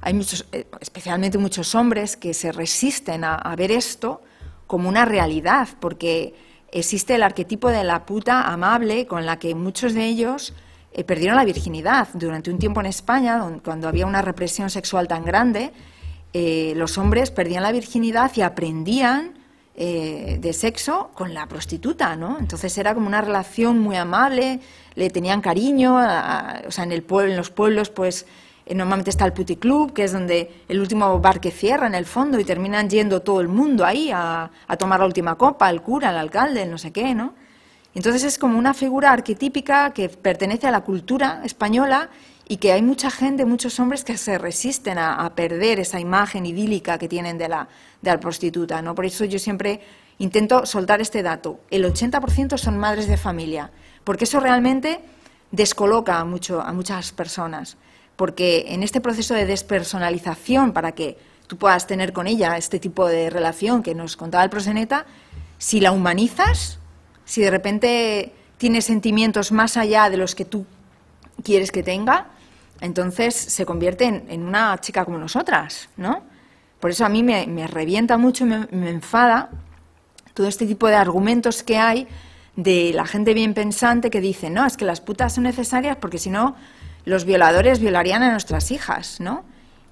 hay muchos, especialmente muchos hombres, que se resisten a ver esto como una realidad, porque existe el arquetipo de la puta amable con la que muchos de ellos perdieron la virginidad. Durante un tiempo en España, cuando había una represión sexual tan grande, los hombres perdían la virginidad y aprendían de sexo con la prostituta, ¿no? Entonces era como una relación muy amable, le tenían cariño, o sea, en los pueblos, pues normalmente está el puticlub, que es donde el último bar que cierra en el fondo y terminan yendo todo el mundo ahí a tomar la última copa, el cura, el alcalde, el no sé qué, ¿no? Entonces es como una figura arquetípica que pertenece a la cultura española y que hay mucha gente, muchos hombres que se resisten a perder esa imagen idílica que tienen de la prostituta, ¿no? Por eso yo siempre intento soltar este dato. El 80% son madres de familia, porque eso realmente descoloca a muchas personas. Porque en este proceso de despersonalización, para que tú puedas tener con ella este tipo de relación que nos contaba el proxeneta, si la humanizas, si de repente tiene sentimientos más allá de los que tú quieres que tenga, entonces se convierte en una chica como nosotras, ¿no? Por eso a mí me revienta mucho, me enfada todo este tipo de argumentos que hay de la gente bien pensante que dice, no, es que las putas son necesarias porque si no los violadores violarían a nuestras hijas, ¿no?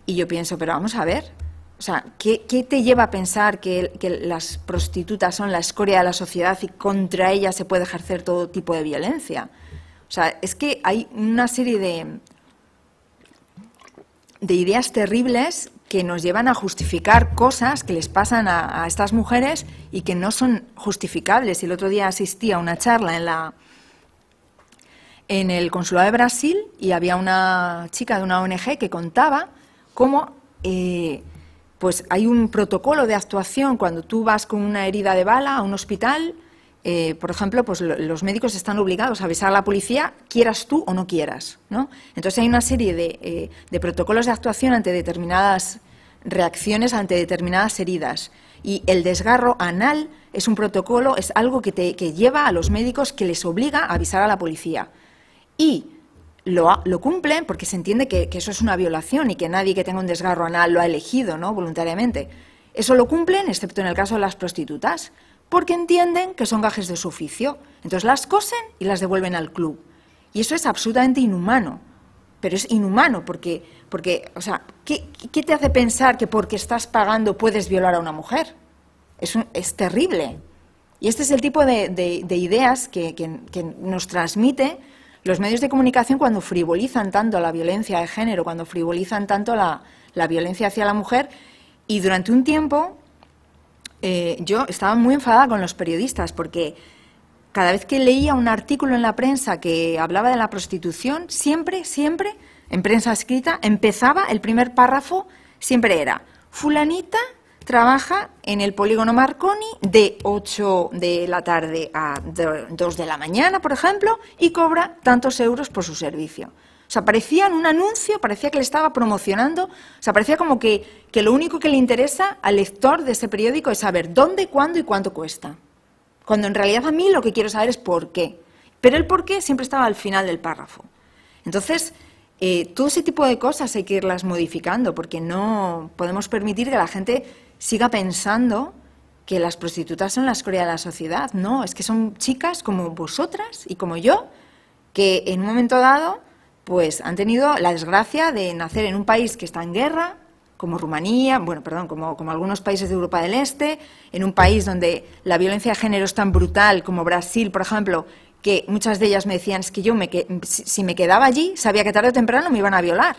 Y yo pienso, pero vamos a ver, o sea, ¿qué te lleva a pensar que las prostitutas son la escoria de la sociedad y contra ellas se puede ejercer todo tipo de violencia? O sea, es que hay una serie de ideas terribles que nos llevan a justificar cosas que les pasan a estas mujeres y que no son justificables. Y el otro día asistí a una charla en el Consulado de Brasil y había una chica de una ONG que contaba cómo pues hay un protocolo de actuación cuando tú vas con una herida de bala a un hospital. Por ejemplo, pues los médicos están obligados a avisar a la policía, quieras tú o no quieras, ¿no? Entonces hay una serie de protocolos de actuación ante determinadas reacciones, ante determinadas heridas. Y el desgarro anal es un protocolo, es algo que lleva a los médicos, que les obliga a avisar a la policía. Y lo cumplen porque se entiende que eso es una violación y que nadie que tenga un desgarro anal lo ha elegido, ¿no?, voluntariamente. Eso lo cumplen, excepto en el caso de las prostitutas, porque entienden que son gajes de su oficio. Entonces las cosen y las devuelven al club. Y eso es absolutamente inhumano. Pero es inhumano porque o sea, ¿qué te hace pensar que porque estás pagando puedes violar a una mujer? Es terrible. Y este es el tipo de ideas que nos transmite los medios de comunicación cuando frivolizan tanto la violencia de género, cuando frivolizan tanto la violencia hacia la mujer. Y durante un tiempo yo estaba muy enfadada con los periodistas porque cada vez que leía un artículo en la prensa que hablaba de la prostitución, siempre, en prensa escrita, empezaba el primer párrafo, siempre era: fulanita trabaja en el polígono Marconi de 8 de la tarde a 2 de la mañana, por ejemplo, y cobra tantos euros por su servicio. O sea, parecía un anuncio, parecía que le estaba promocionando, o sea, parecía como que lo único que le interesa al lector de ese periódico es saber dónde, cuándo y cuánto cuesta. Cuando en realidad a mí lo que quiero saber es por qué. Pero el por qué siempre estaba al final del párrafo. Entonces, todo ese tipo de cosas hay que irlas modificando, porque no podemos permitir que la gente siga pensando que las prostitutas son la escoria de la sociedad. No, es que son chicas como vosotras y como yo, que en un momento dado pues han tenido la desgracia de nacer en un país que está en guerra, como Rumanía, como algunos países de Europa del Este, en un país donde la violencia de género es tan brutal como Brasil, por ejemplo, que muchas de ellas me decían, es que yo si me quedaba allí, sabía que tarde o temprano me iban a violar.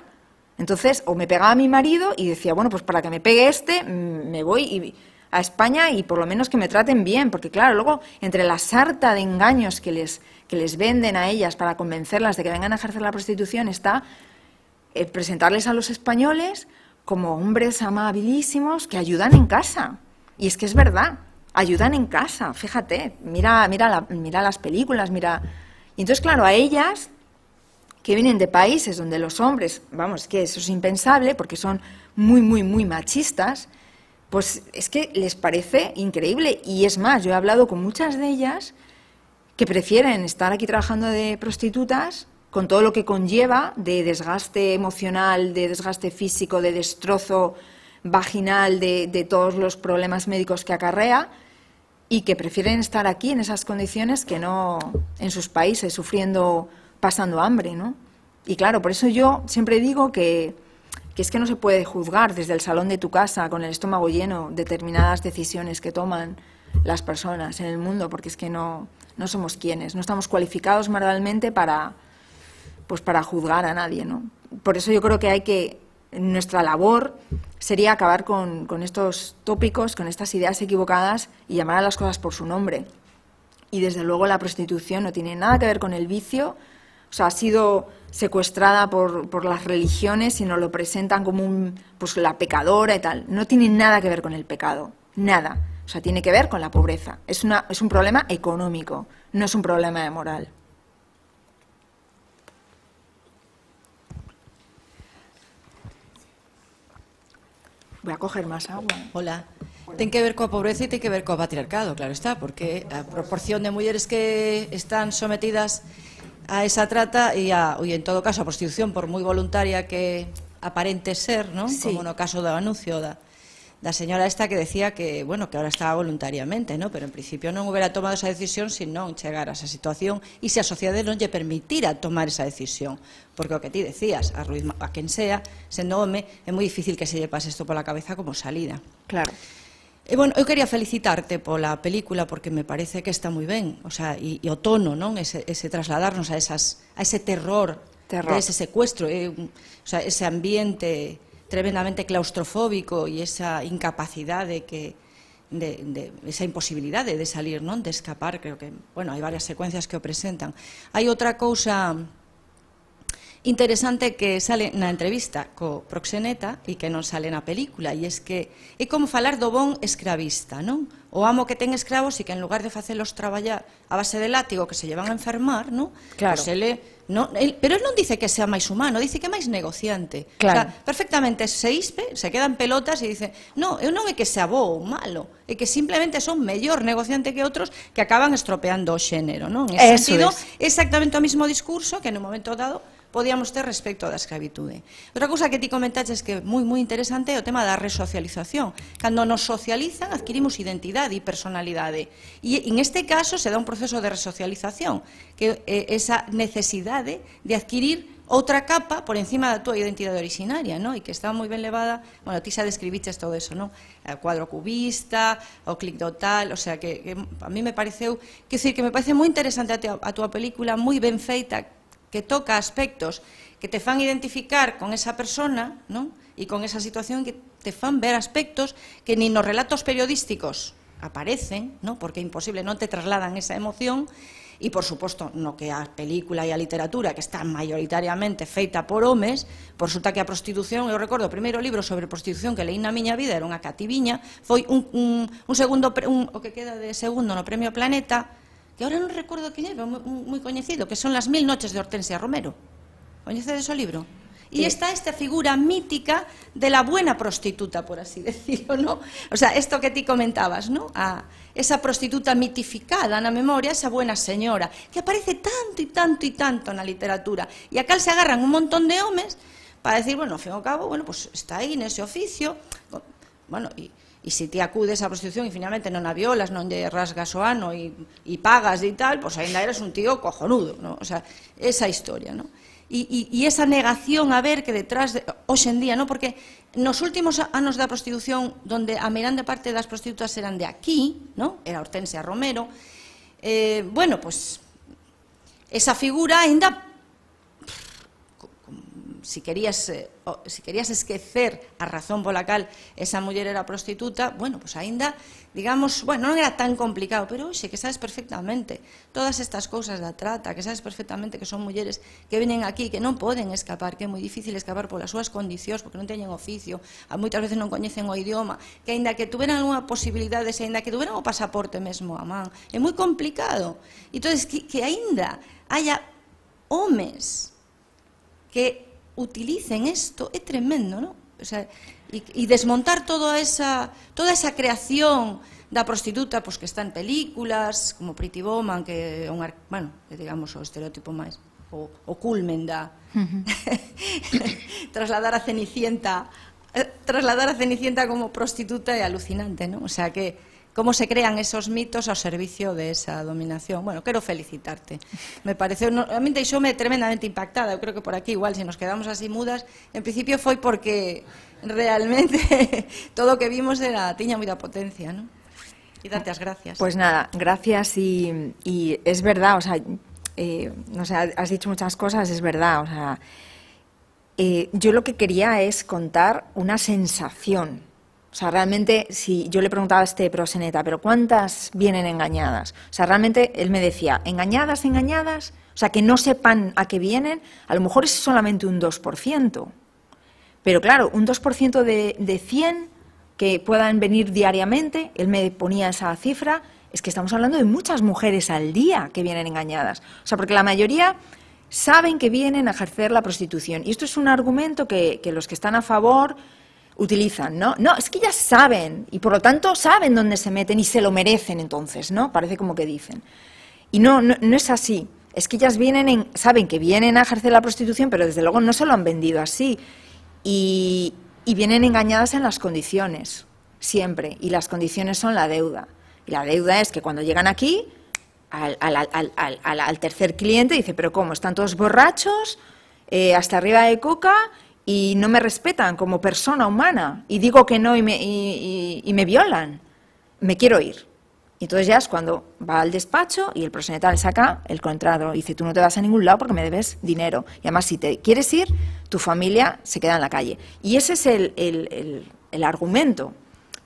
Entonces, o me pegaba mi marido y decía, bueno, pues para que me pegue me voy a España y por lo menos que me traten bien, porque claro, luego entre la sarta de engaños que les venden a ellas para convencerlas de que vengan a ejercer la prostitución está presentarles a los españoles como hombres amabilísimos que ayudan en casa. Y es que es verdad, ayudan en casa, fíjate, mira las películas, Y entonces, claro, a ellas, que vienen de países donde los hombres, vamos, que eso es impensable, porque son muy, muy, muy machistas, pues es que les parece increíble. Y es más, yo he hablado con muchas de ellas que prefieren estar aquí trabajando de prostitutas con todo lo que conlleva de desgaste emocional, de desgaste físico, de destrozo vaginal, de todos los problemas médicos que acarrea, y que prefieren estar aquí en esas condiciones que no en sus países, sufriendo, pasando hambre, ¿no? Y claro, por eso yo siempre digo que es que no se puede juzgar desde el salón de tu casa, con el estómago lleno, determinadas decisiones que toman las personas en el mundo, porque es que no somos quienes, no estamos cualificados moralmente para juzgar a nadie, ¿no? Por eso yo creo que nuestra labor sería acabar con estos tópicos, con estas ideas equivocadas y llamar a las cosas por su nombre. Y desde luego la prostitución no tiene nada que ver con el vicio, o sea, ha sido secuestrada por las religiones y nos lo presentan como la pecadora y tal. No tiene nada que ver con el pecado, nada. O sea, tiene que ver con la pobreza. Es un problema económico, no es un problema de moral. Voy a coger más agua. Hola. Ten que ver coa pobreza e ten que ver coa patriarcado, claro está, porque a proporción de mulleres que están sometidas a esa trata e en todo caso a prostitución, por moi voluntaria que aparente ser, ¿no? Sí. Como no caso do anuncio da señora esta que decía que, bueno, que ahora estaba voluntariamente, ¿no? Pero en principio non hubiera tomado esa decisión se non chegar a esa situación e se a sociedade non lle permitira tomar esa decisión. Porque o que ti decías, a quen sea, sendo home, é moi difícil que se lle pase isto pola cabeza como salida. Claro. E, bueno, eu quería felicitarte pola película porque me parece que está moi ben, o sea, e o tono, non? Ese trasladarnos a ese terror. De ese secuestro, o sea, ese ambiente tremendamente claustrofóbico e esa incapacidade esa imposibilidade de salir, non? De escapar, creo que, bueno, hai varias secuencias que o presentan. Hai outra cousa interesante que sale na entrevista co proxeneta e que non sale na película, e é que é como falar do bon escravista, non? O amo que ten escravos e que en lugar de facelos traballar a base de látigo que se llevan a enfermar, non? Claro. Pues pero él non dice que sea máis humano, dice que é máis negociante. Claro. O sea, perfectamente se ispe, se quedan pelotas e dice, no, eu non é que sea bo ou malo, é que simplemente son mellor negociante que outros que acaban estropeando o xénero, non? En ese sentido, exactamente o mismo discurso que en un momento dado podíamos ter respecto da escravitude. Outra cousa que ti comentaches que é moi interesante é o tema da resocialización. Cando nos socializan, adquirimos identidade e personalidade. E en este caso se dá un proceso de resocialización, que é esa necesidade de adquirir outra capa por encima da túa identidade originaria, ¿no? E que estaba moi ben levada, bueno, ti xa describiches todo eso, ¿no? O cuadro cubista, o clic do tal, o sea, que a mí me pareceu, que decir, que me parece moi interesante a túa película, moi ben feita, que toca aspectos que te fan identificar con esa persona, ¿no? E con esa situación, que te fan ver aspectos que ni nos relatos periodísticos aparecen, ¿no? Porque é imposible, non te trasladan esa emoción. E, por suposto, no que a película e a literatura, que está maioritariamente feita por homes, por resulta que a prostitución, eu recordo o primeiro libro sobre prostitución que leí na miña vida, era unha cativiña, foi un segundo, o que queda de segundo no Premio Planeta, que agora non recordo quen é, moi coñecido, que son Las 1000 noches de Hortensia Romero. Coñecedes o libro? Y está esta figura mítica de la buena prostituta, por así decirlo, ¿no? O sea, esto que ti comentabas, ¿no? Esa prostituta mitificada na memoria, esa buena señora, que aparece tanto e tanto e tanto na literatura. E a cal se agarran un montón de homes para decir, bueno, ao fin e ao cabo, bueno, pues está aí nese oficio, bueno, e se ti acudes á prostitución e finalmente non a violas, non lle rasgas o ano e pagas e tal, pues ainda eres un tío cojonudo, ¿no? O sea, esa historia, ¿no? E esa negación a ver que detrás, hoxe en día, ¿no? Porque nos últimos anos da prostitución, donde a meirande parte das prostitutas eran de aquí, ¿no? Era Hortensia Romero, bueno, pues esa figura ainda, si querías esquecer a razón pola cal esa muller era prostituta, bueno, pues ainda, digamos, bueno, non era tan complicado, pero oxe, que sabes perfectamente todas estas cousas da trata, que sabes perfectamente que son mulleres que venen aquí, que non poden escapar, que é moi difícil escapar polas súas condicións, porque non teñen oficio, moitas veces non coñecen o idioma, que aínda que tuveran unha posibilidade, aínda que tuveran o pasaporte mesmo a man, é moi complicado. Entón, que aínda haya homes que utilicen isto é tremendo, ¿no? O sea, e desmontar toda esa creación da prostituta, pues, que está en películas como Pretty Woman, que é un, bueno, digamos o estereotipo máis o culmen da trasladar a Cenicienta como prostituta é alucinante, ¿no? O sea, que como se crean esos mitos ao servicio de esa dominación. Bueno, quero felicitarte. Me pareceu, a mí deixoume tremendamente impactada. Eu creo que por aquí igual, se nos quedamos así mudas, en principio foi porque realmente todo o que vimos tiña moita potencia, ¿no? Y darte as gracias. Pues nada, gracias y es verdad, o sea, no sé, has dicho muchas cosas, es verdad, o sea, yo lo que quería es contar una sensación. O sea, realmente, si yo le preguntaba a este proxeneta, ¿pero cuántas vienen engañadas? O sea, realmente él me decía, ¿engañadas? O sea, que no sepan a qué vienen, a lo mejor es solamente un 2%. Pero claro, un 2% de 100 que puedan venir diariamente, él me ponía esa cifra, es que estamos hablando de muchas mujeres al día que vienen engañadas. O sea, porque la mayoría saben que vienen a ejercer la prostitución. Y esto es un argumento que los que están a favor utilizan, ¿no? No, es que ya saben, y por lo tanto saben dónde se meten y se lo merecen entonces, ¿no? Parece como que dicen. Y no es así. Es que ellas saben que vienen a ejercer la prostitución, pero desde luego no se lo han vendido así. Y vienen engañadas en las condiciones, siempre. Y las condiciones son la deuda. Y la deuda es que cuando llegan aquí, al tercer cliente dice, pero ¿cómo? ¿Están todos borrachos? Hasta arriba de coca, y no me respetan como persona humana, y digo que no y me violan, me quiero ir. Y entonces ya es cuando va al despacho y el proxeneta le saca el contrato y dice, tú no te vas a ningún lado porque me debes dinero, y además si te quieres ir, tu familia se queda en la calle. Y ese es el argumento,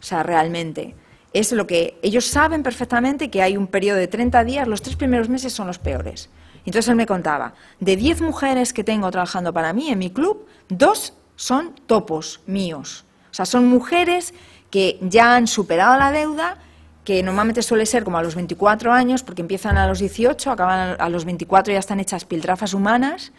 o sea, realmente es lo que ellos saben perfectamente, que hay un periodo de 30 días, los 3 primeros meses son los peores. Entonces él me contaba, de 10 mujeres que tengo trabajando para mí en mi club, 2 son topos míos. O sea, son mujeres que ya han superado la deuda, que normalmente suele ser como a los 24 años, porque empiezan a los 18, acaban a los 24, ya están hechas piltrafas humanas,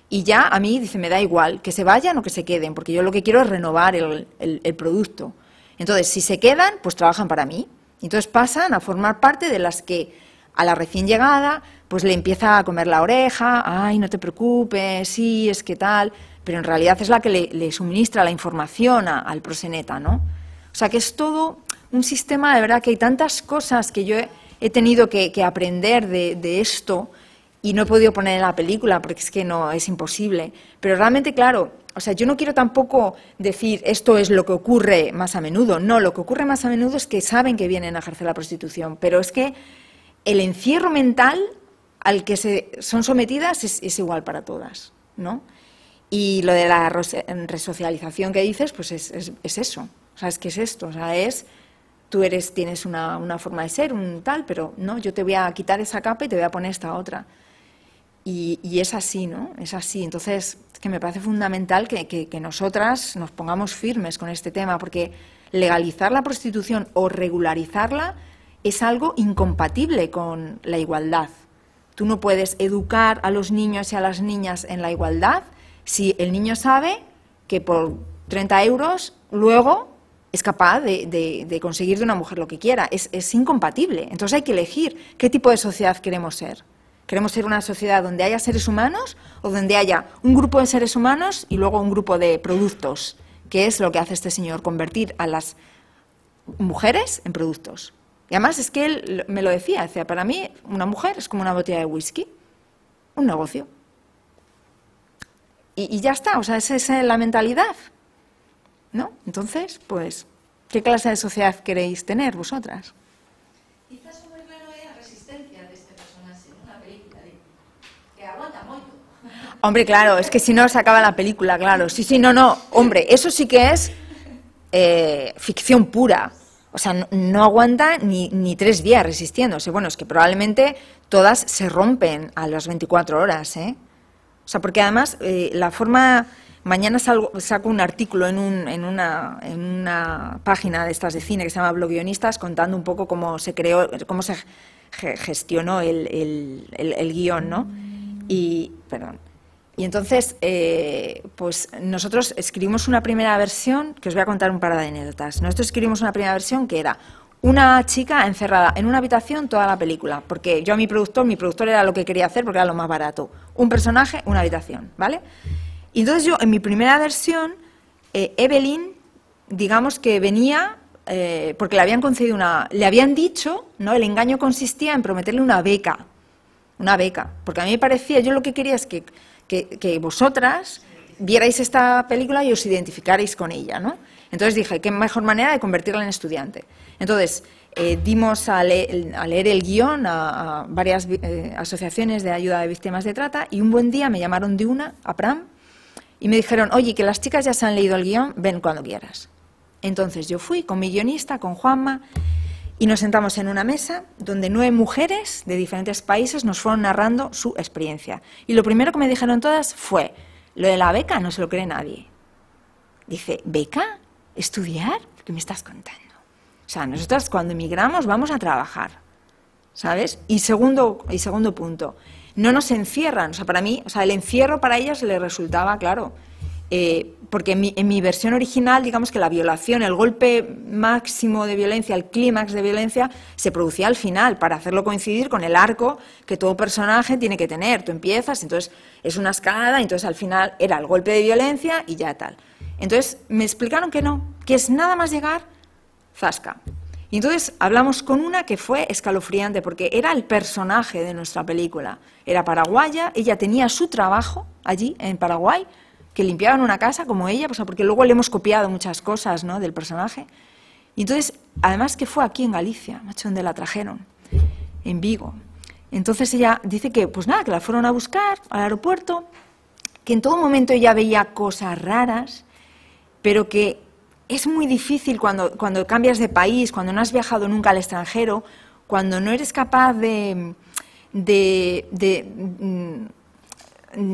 y ya a mí, dice, me da igual que se vayan o que se queden, porque yo lo que quiero es renovar el producto. Entonces, si se quedan, pues trabajan para mí. Entonces pasan a formar parte de las que a la recién llegada, pues le empieza a comer la oreja, ay, no te preocupes, sí, es que tal, pero en realidad es la que le suministra la información al proxeneta, ¿no? O sea, que es todo un sistema, de verdad, que hay tantas cosas que yo he tenido que aprender de esto y no he podido poner en la película porque es que no, es imposible. Pero realmente, claro, o sea, yo no quiero tampoco decir esto es lo que ocurre más a menudo. No, lo que ocurre más a menudo es que saben que vienen a ejercer la prostitución, pero es que el encierro mental al que son sometidas es igual para todas, ¿no? Y lo de la resocialización que dices, pues es eso. O sea, es que es esto, o sea, tú tienes una forma de ser, un tal, pero no, yo te voy a quitar esa capa y te voy a poner esta otra. Y es así, ¿no? Es así. Entonces, es que me parece fundamental que nosotras nos pongamos firmes con este tema, porque legalizar la prostitución o regularizarla es algo incompatible con la igualdad. Tú no puedes educar a los niños y a las niñas en la igualdad si el niño sabe que por 30 euros luego es capaz de conseguir de una mujer lo que quiera. Es incompatible. Entonces hay que elegir qué tipo de sociedad queremos ser. ¿Queremos ser una sociedad donde haya seres humanos o donde haya un grupo de seres humanos y luego un grupo de productos? Que es lo que hace este señor, convertir a las mujeres en productos. Y además es que él me lo decía, para mí una mujer es como una botella de whisky, un negocio. Y ya está, o sea, esa es la mentalidad, ¿no? Entonces, pues, ¿qué clase de sociedad queréis tener vosotras? Quizás o moi claro é a resistencia deste personaxe nunha película que aguanta moito. Hombre, claro, es que si no se acaba la película, claro. Sí, no, hombre, eso sí que es ficción pura. O sea, no aguanta ni 3 días resistiéndose. Bueno, es que probablemente todas se rompen a las 24 horas, ¿eh? O sea, porque además la forma... Mañana saco un artículo en una página de estas de cine que se llama Blog Guionistas, contando un poco cómo se creó, cómo se gestionó el guión, ¿no? Y entonces, pues nosotros escribimos una primera versión, que os voy a contar un par de anécdotas. Nosotros escribimos una primera versión que era una chica encerrada en una habitación toda la película, porque yo a mi productor era lo que quería hacer porque era lo más barato. Un personaje, una habitación, ¿vale? Y entonces yo, en mi primera versión, Evelyn, digamos que venía, porque le habían concedido le habían dicho, ¿no? El engaño consistía en prometerle una beca, porque a mí me parecía, yo lo que quería es que vosotras vierais esta película y os identificarais con ella, ¿no? Entonces dije, qué mejor manera de convertirla en estudiante. Entonces, dimos a leer el guión a varias asociaciones de ayuda de víctimas de trata, y un buen día me llamaron de a Pram, y me dijeron, oye, que las chicas ya se han leído el guión, ven cuando quieras. Entonces yo fui con mi guionista, con Juanma, y nos sentamos en una mesa donde 9 mujeres de diferentes países nos fueron narrando su experiencia. Y lo primero que me dijeron todas fue, lo de la beca no se lo cree nadie. Dice, ¿beca? ¿Estudiar? ¿Qué me estás contando? O sea, nosotras cuando emigramos vamos a trabajar, ¿sabes? Y segundo punto, no nos encierran. O sea, para mí, o sea, el encierro para ellas le resultaba, claro, porque en mi versión original, digamos que la violación, el golpe máximo de violencia, el clímax de violencia, se producía al final, para hacerlo coincidir con el arco que todo personaje tiene que tener. Tú empiezas, entonces es una escalada, entonces al final era el golpe de violencia y ya tal. Entonces me explicaron que no, que es nada más llegar, zasca. Y entonces hablamos con una que fue escalofriante, porque era el personaje de nuestra película. Era paraguaya, ella tenía su trabajo allí, en Paraguay, que limpiaban una casa como ella, o sea, porque luego le hemos copiado muchas cosas, ¿no?, del personaje. Y entonces, además que fue aquí en Galicia, macho, donde la trajeron, en Vigo. Entonces ella dice que, pues nada, que la fueron a buscar al aeropuerto, que en todo momento ella veía cosas raras, pero que es muy difícil cuando cambias de país, cuando no has viajado nunca al extranjero, cuando no eres capaz de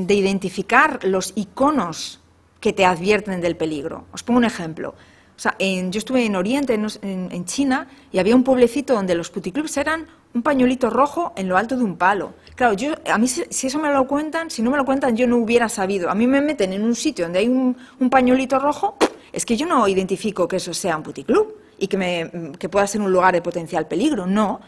identificar los iconos que te advierten del peligro. Os pongo un ejemplo. O sea, yo estuve en Oriente, en China, y había un pueblecito donde los puticlubs eran un pañuelito rojo en lo alto de un palo. Claro, a mí si eso me lo cuentan, si no me lo cuentan, yo no hubiera sabido. A mí me meten en un sitio donde hay un pañuelito rojo, es que yo no identifico que eso sea un puticlub y que pueda ser un lugar de potencial peligro, no.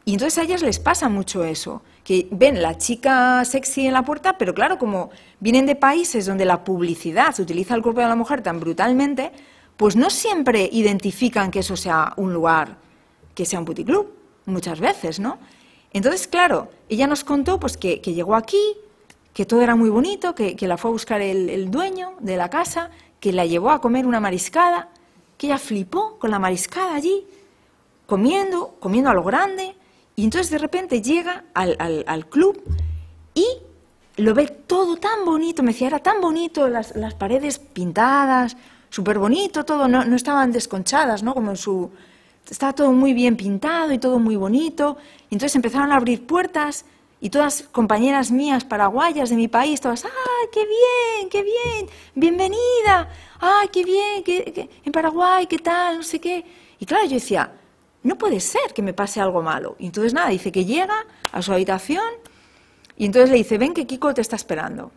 Y entonces a ellas les pasa mucho eso, que ven la chica sexy en la puerta, pero claro, como vienen de países donde la publicidad utiliza el cuerpo de la mujer tan brutalmente, pues no siempre identifican que eso sea un lugar, que sea un puticlub, muchas veces, ¿no? Entonces, claro, ella nos contó pues que llegó aquí, que todo era muy bonito, que la fue a buscar el dueño de la casa, que la llevó a comer una mariscada, que ella flipó con la mariscada allí, comiendo a lo grande, y entonces de repente llega al club y lo ve todo tan bonito, me decía, era tan bonito, las paredes pintadas, súper bonito todo, no estaban desconchadas, ¿no? Como en su... Estaba todo muy bien pintado y todo muy bonito, y entonces empezaron a abrir puertas, y todas compañeras mías paraguayas de mi país, todas, ¡ay, qué bien, bienvenida! ¡Ay, qué bien, en Paraguay, qué tal, no sé qué! Y claro, yo decía, no puede ser que me pase algo malo. Y entonces nada, dice que llega a su habitación, y entonces le dice, ven que Kiko te está esperando.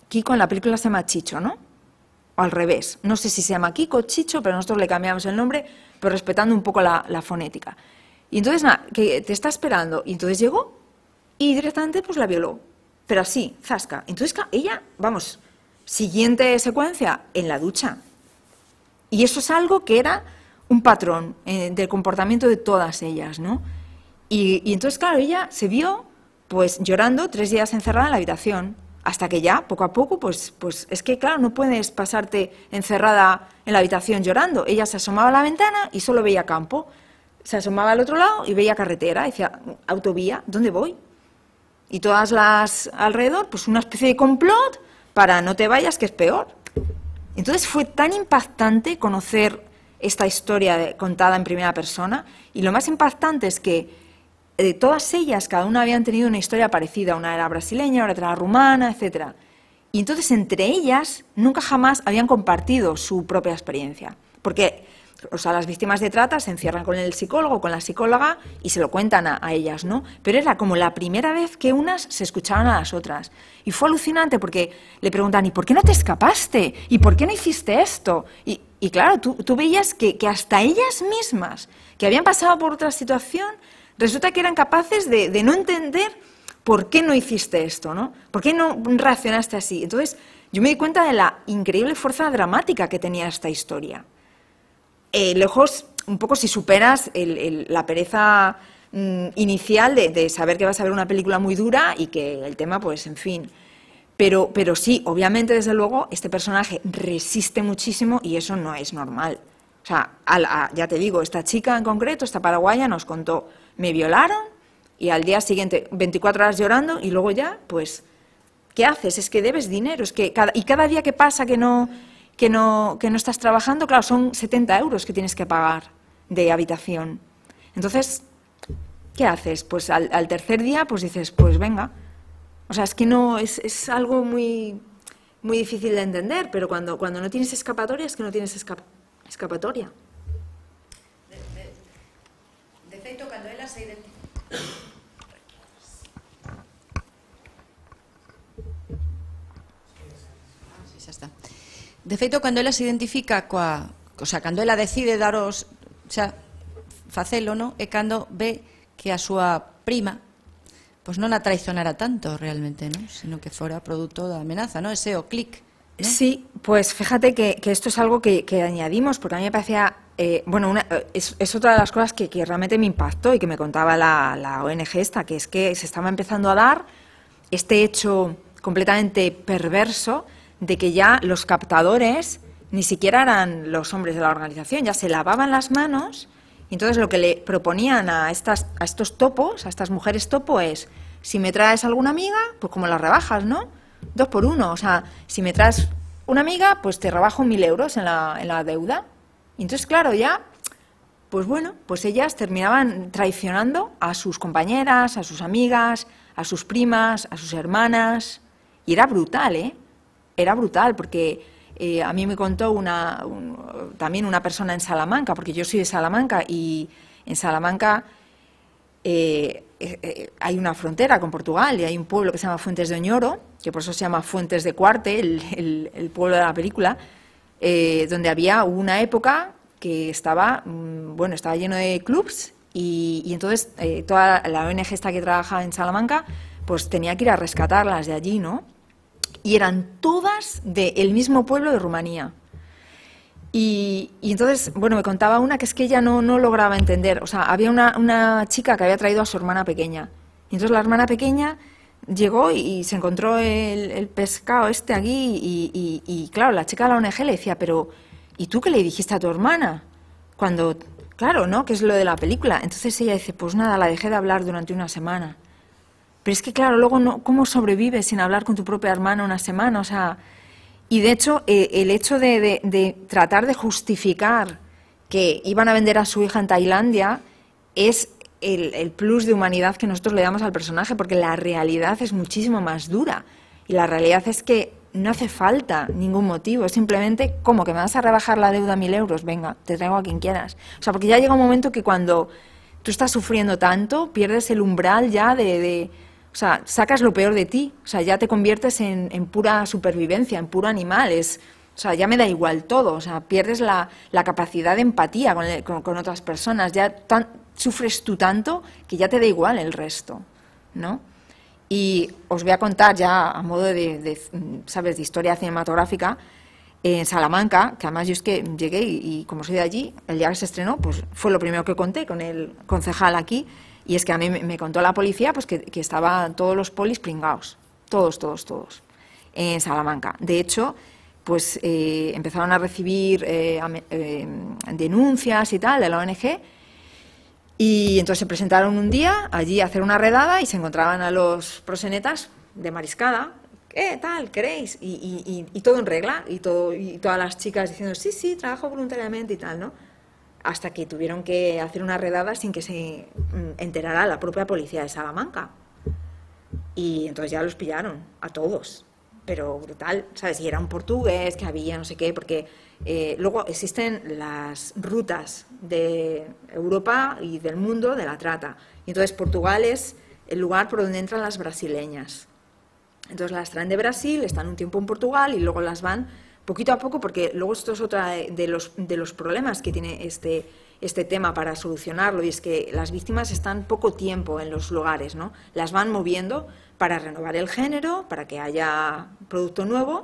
Kiko en la película se llama Chicho, ¿no? O al revés, no sé si se llama Kiko o Chicho, pero nosotros le cambiamos el nombre, pero respetando un poco la fonética. Y entonces nada, que te está esperando. Y entonces llegó y directamente pues la violó. Pero así, zasca. Entonces ella, vamos, siguiente secuencia, en la ducha. Y eso es algo que era un patrón del comportamiento de todas ellas, ¿no? Y entonces, claro, ella se vio pues llorando 3 días encerrada en la habitación, hasta que ya, poco a poco, pues es que, claro, no puedes pasarte encerrada en la habitación llorando. Ella se asomaba a la ventana y solo veía campo. Se asomaba al otro lado y veía carretera. Decía, autovía, ¿dónde voy? Y todas las alrededor, pues una especie de complot para no te vayas, que es peor. Entonces fue tan impactante conocer esta historia contada en primera persona, y lo más impactante es que todas ellas, cada una habían tenido una historia parecida, una era brasileña, otra era rumana, etc. Y entonces entre ellas nunca jamás habían compartido su propia experiencia, porque las víctimas de trata se encierran con el psicólogo, con la psicóloga, y se lo cuentan a ellas, ¿no? Pero era como la primera vez que unas se escuchaban a las otras. Y fue alucinante porque le preguntan, ¿y por qué no te escapaste? ¿Y por qué no hiciste esto? Y claro, tú veías que hasta ellas mismas, que habían pasado por otra situación, resulta que eran capaces de no entender por qué no hiciste esto, ¿no? ¿Por qué no reaccionaste así? Entonces, yo me di cuenta de la increíble fuerza dramática que tenía esta historia. Lejos, un poco si superas la pereza inicial de saber que vas a ver una película muy dura y que el tema, pues, en fin. Pero sí, obviamente, desde luego, este personaje resiste muchísimo y eso no es normal. O sea, ya te digo, esta chica en concreto, esta paraguaya, nos contó, me violaron y al día siguiente 24 horas llorando y luego ya, pues, ¿qué haces? Es que debes dinero, es que cada día que pasa que no estás trabajando, claro, son 70 euros que tienes que pagar de habitación. Entonces, ¿qué haces? Pues al tercer día, pues dices, pues venga. O sea, es que no, es algo muy, muy difícil de entender, pero cuando no tienes escapatoria, es que no tienes escapatoria. De feito, cando ela se identifica... Xa está. De feito, cando ela se identifica o sea, cando ela decide daros, xa, facelo, no? É cando ve que a súa prima pois non a traicionara tanto realmente, ¿no? Sino que fora produto da amenaza, ¿no? Ese o clic, ¿no? Sí, pues fíjate que esto es algo que añadimos, porque a mí me parecía, es otra de las cosas que realmente me impactó y que me contaba la ONG esta, que es que se estaba empezando a dar este hecho completamente perverso de que ya los captadores ni siquiera eran los hombres de la organización, ya se lavaban las manos. Y entonces lo que le proponían a estos topos, a estas mujeres topo, es, si me traes alguna amiga, pues como las rebajas, ¿no? 2 por 1, o sea, si me traes una amiga, pues te rebajo 1.000 euros en la deuda. Y entonces, claro, ya, pues bueno, pues ellas terminaban traicionando a sus compañeras, a sus amigas, a sus primas, a sus hermanas. Y era brutal, ¿eh? Era brutal, porque a mí me contó también una persona en Salamanca, porque yo soy de Salamanca, y en Salamanca hay una frontera con Portugal y hay un pueblo que se llama Fuentes de Oñoro, que por eso se llama Fuentes de Cuarte, el pueblo de la película, donde hubo una época que estaba lleno de clubs Y entonces toda la ONG esta que trabaja en Salamanca, pues tenía que ir a rescatarlas de allí, ¿no? Y eran todas del mismo pueblo de Rumanía. Y entonces, bueno, me contaba una que es que ella no lograba entender. O sea, había una chica que había traído a su hermana pequeña. Y entonces la hermana pequeña llegó y se encontró el pescado este aquí y claro, la chica de la ONG le decía, pero ¿y tú qué le dijiste a tu hermana? Cuando, claro, ¿no? Que es lo de la película. Entonces ella dice, pues nada, la dejé de hablar durante una semana. Pero es que, claro, luego, no, ¿cómo sobrevives sin hablar con tu propia hermana una semana? O sea, y de hecho, el hecho de tratar de justificar que iban a vender a su hija en Tailandia es el plus de humanidad que nosotros le damos al personaje, porque la realidad es muchísimo más dura. Y la realidad es que no hace falta ningún motivo, es simplemente, ¿cómo? ¿Que me vas a rebajar la deuda a 1.000 euros? Venga, te traigo a quien quieras. O sea, porque ya llega un momento que cuando tú estás sufriendo tanto, pierdes el umbral ya o sea, sacas lo peor de ti, o sea, ya te conviertes en pura supervivencia, en puro animal, o sea, ya me da igual todo, o sea, pierdes la capacidad de empatía con otras personas, ya sufres tú tanto que ya te da igual el resto, ¿no? Y os voy a contar ya a modo ¿sabes?, de historia cinematográfica, en Salamanca, que además yo es que llegué y como soy de allí, el día que se estrenó, pues fue lo primero que conté con el concejal aquí. Y es que a mí me contó la policía pues que estaban todos los polis pringados, todos, en Salamanca. De hecho, pues empezaron a recibir denuncias y tal de la ONG, y entonces se presentaron un día allí a hacer una redada y se encontraban a los proxenetas de mariscada. ¿Qué tal? ¿Queréis? Y todo en regla, y todas las chicas diciendo, sí, trabajo voluntariamente y tal, ¿no? Hasta que tuvieron que hacer una redada sin que se enterara la propia policía de Salamanca. Y entonces ya los pillaron, a todos. Pero brutal, ¿sabes? Y era un portugués, que había no sé qué, porque luego existen las rutas de Europa y del mundo de la trata. Y entonces Portugal es el lugar por donde entran las brasileñas. Entonces las traen de Brasil, están un tiempo en Portugal y luego las van poquito a poco, porque luego esto es otra de los problemas que tiene este tema para solucionarlo, y es que las víctimas están poco tiempo en los lugares, ¿no? Las van moviendo para renovar el género, para que haya producto nuevo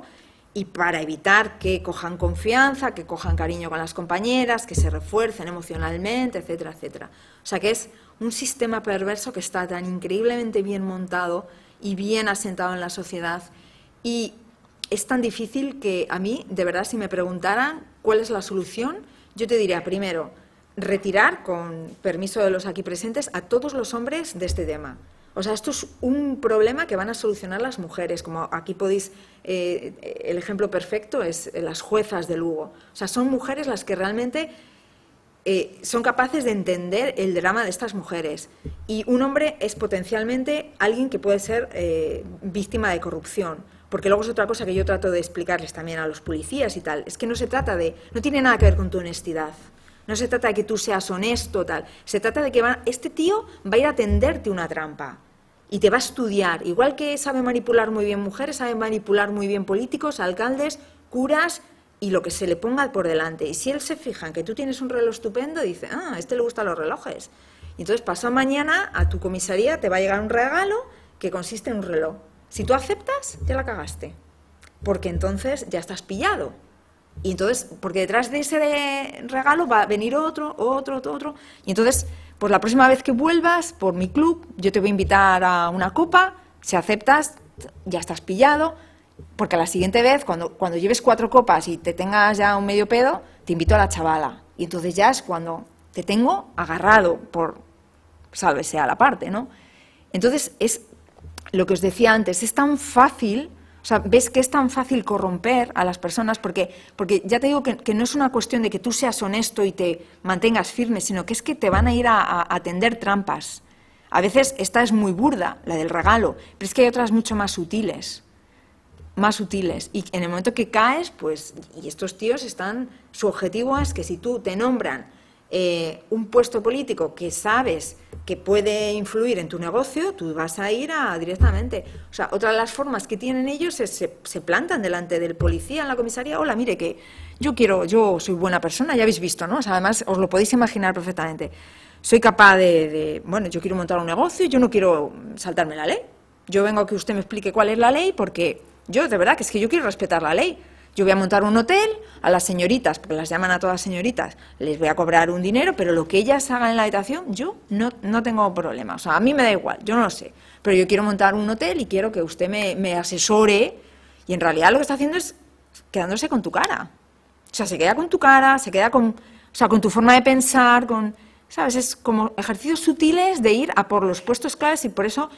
y para evitar que cojan confianza, que cojan cariño con las compañeras, que se refuercen emocionalmente, etcétera, etcétera. O sea que es un sistema perverso que está tan increíblemente bien montado y bien asentado en la sociedad, y es tan difícil que a mí, de verdad, si me preguntaran cuál es la solución, yo te diría, primero, retirar, con permiso de los aquí presentes, a todos los hombres de este tema. O sea, esto es un problema que van a solucionar las mujeres, como aquí podéis, el ejemplo perfecto es las juezas de Lugo. O sea, son mujeres las que realmente son capaces de entender el drama de estas mujeres. Y un hombre es potencialmente alguien que puede ser víctima de corrupción. Porque luego es otra cosa que yo trato de explicarles también a los policías y tal. Es que no tiene nada que ver con tu honestidad. No se trata de que tú seas honesto, tal. Se trata de que este tío va a ir a tenderte una trampa y te va a estudiar. Igual que sabe manipular muy bien mujeres, sabe manipular muy bien políticos, alcaldes, curas y lo que se le ponga por delante. Y si él se fija en que tú tienes un reloj estupendo, dice, a este le gustan los relojes. Y entonces pasado mañana a tu comisaría te va a llegar un regalo que consiste en un reloj. Si tú aceptas, ya la cagaste, porque entonces ya estás pillado. Y entonces, porque detrás de ese regalo va a venir otro, y entonces, pues la próxima vez que vuelvas por mi club, yo te voy a invitar a una copa, si aceptas, ya estás pillado, porque la siguiente vez, cuando lleves 4 copas y te tengas ya un medio pedo, te invito a la chavala. Y entonces ya es cuando te tengo agarrado por, sálvese a la parte, ¿no? Entonces, es lo que os decía antes, es tan fácil, o sea, ves que es tan fácil corromper a las personas, porque ya te digo que no es una cuestión de que tú seas honesto y te mantengas firme, sino que es que te van a ir a tender trampas. A veces esta es muy burda, la del regalo, pero es que hay otras mucho más sutiles. Y en el momento que caes, pues, y estos tíos su objetivo es que si tú te nombran un puesto político que sabes que puede influir en tu negocio, tú vas a ir directamente. O sea, otra de las formas que tienen ellos es se plantan delante del policía en la comisaría. Hola, mire, que yo soy buena persona, ya habéis visto, ¿no? O sea, además os lo podéis imaginar perfectamente. Soy capaz bueno, yo quiero montar un negocio, yo no quiero saltarme la ley. Yo vengo a que usted me explique cuál es la ley, porque yo, de verdad, que es que yo quiero respetar la ley. Yo voy a montar un hotel, a las señoritas, porque las llaman a todas señoritas, les voy a cobrar un dinero, pero lo que ellas hagan en la habitación, yo no tengo problema. O sea, a mí me da igual, yo no lo sé. Pero yo quiero montar un hotel y quiero que usted me asesore, y en realidad lo que está haciendo es quedándose con tu cara. O sea, se queda con tu cara, se queda con tu forma de pensar, ¿sabes? Es como ejercicios sutiles de ir a por los puestos claves, y por eso,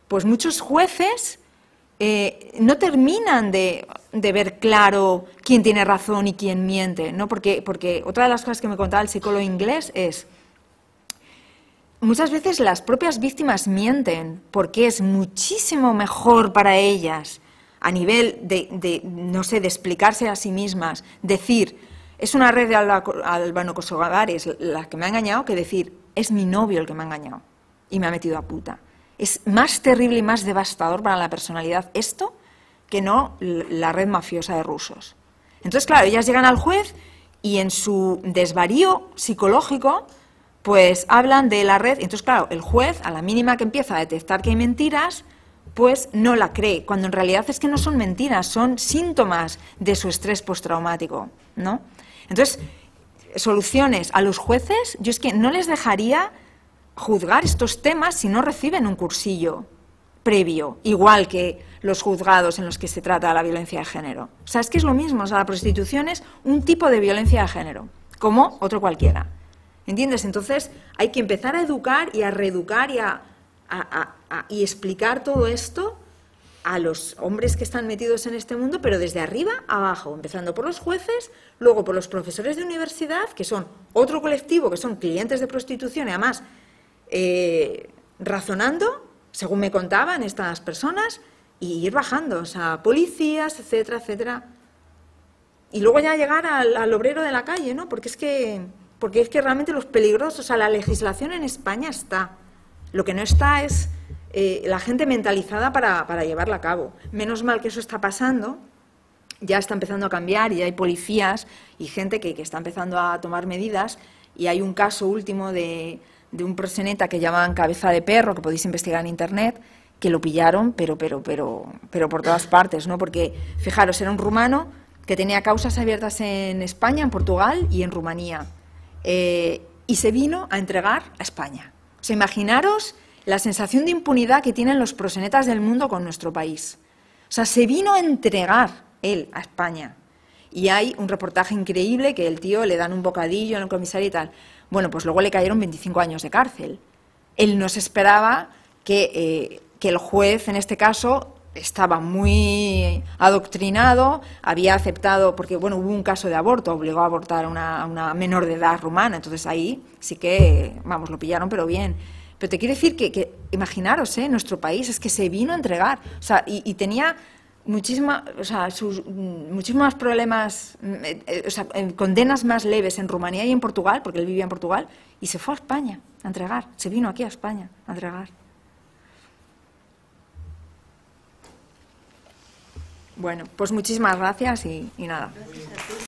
pues muchos jueces no terminan de ver claro quién tiene razón y quién miente, ¿no? Porque otra de las cosas que me contaba el psicólogo inglés es, muchas veces las propias víctimas mienten porque es muchísimo mejor para ellas, a nivel no sé, de explicarse a sí mismas, decir, es una red de albanocosogares la que me ha engañado, que decir, es mi novio el que me ha engañado y me ha metido a puta. Es más terrible y más devastador para la personalidad esto que no la red mafiosa de rusos. Entonces, claro, ellas llegan al juez y en su desvarío psicológico, pues hablan de la red. Entonces, claro, el juez, a la mínima que empieza a detectar que hay mentiras, pues no la cree, cuando en realidad es que no son mentiras, son síntomas de su estrés postraumático, ¿no? Entonces, soluciones a los jueces, yo es que no les dejaría juzgar estos temas si no reciben un cursillo previo, igual que los juzgados en los que se trata la violencia de género. O sea, es que es lo mismo, o sea, la prostitución es un tipo de violencia de género, como otro cualquiera. ¿Entiendes? Entonces, hay que empezar a educar y a reeducar y explicar todo esto a los hombres que están metidos en este mundo, pero desde arriba a abajo, empezando por los jueces, luego por los profesores de universidad, que son otro colectivo, que son clientes de prostitución, y además razonando, según me contaban estas personas, y ir bajando, o sea, policías, etcétera, etcétera. Y luego ya llegar al obrero de la calle, ¿no? Porque es que realmente los peligrosos, o sea, la legislación en España está. Lo que no está es la gente mentalizada para llevarla a cabo. Menos mal que eso está pasando, ya está empezando a cambiar y hay policías y gente que está empezando a tomar medidas, y hay un caso último de un proxeneta que llaman Cabeza de Perro, que podéis investigar en internet, que lo pillaron, pero por todas partes, ¿no? Porque, fijaros, era un rumano que tenía causas abiertas en España, en Portugal y en Rumanía, y se vino a entregar a España. O sea, imaginaros la sensación de impunidad que tienen los proxenetas del mundo con nuestro país. O sea, se vino a entregar él a España. Y hay un reportaje increíble que el tío le dan un bocadillo en el comisario y tal. Bueno, pues luego le cayeron 25 años de cárcel. Él no se esperaba que el juez, en este caso, estaba muy adoctrinado, había aceptado, porque bueno, hubo un caso de aborto, obligó a abortar a una menor de edad rumana, entonces ahí sí que, vamos, lo pillaron, pero bien. Pero te quiero decir que imaginaros, nuestro país es que se vino a entregar, o sea, y tenía muchísimos problemas, o sea, condenas más leves en Rumanía y en Portugal, porque él vivía en Portugal, y se fue a España a entregar, se vino aquí a España a entregar. Bueno, pues muchísimas gracias y nada.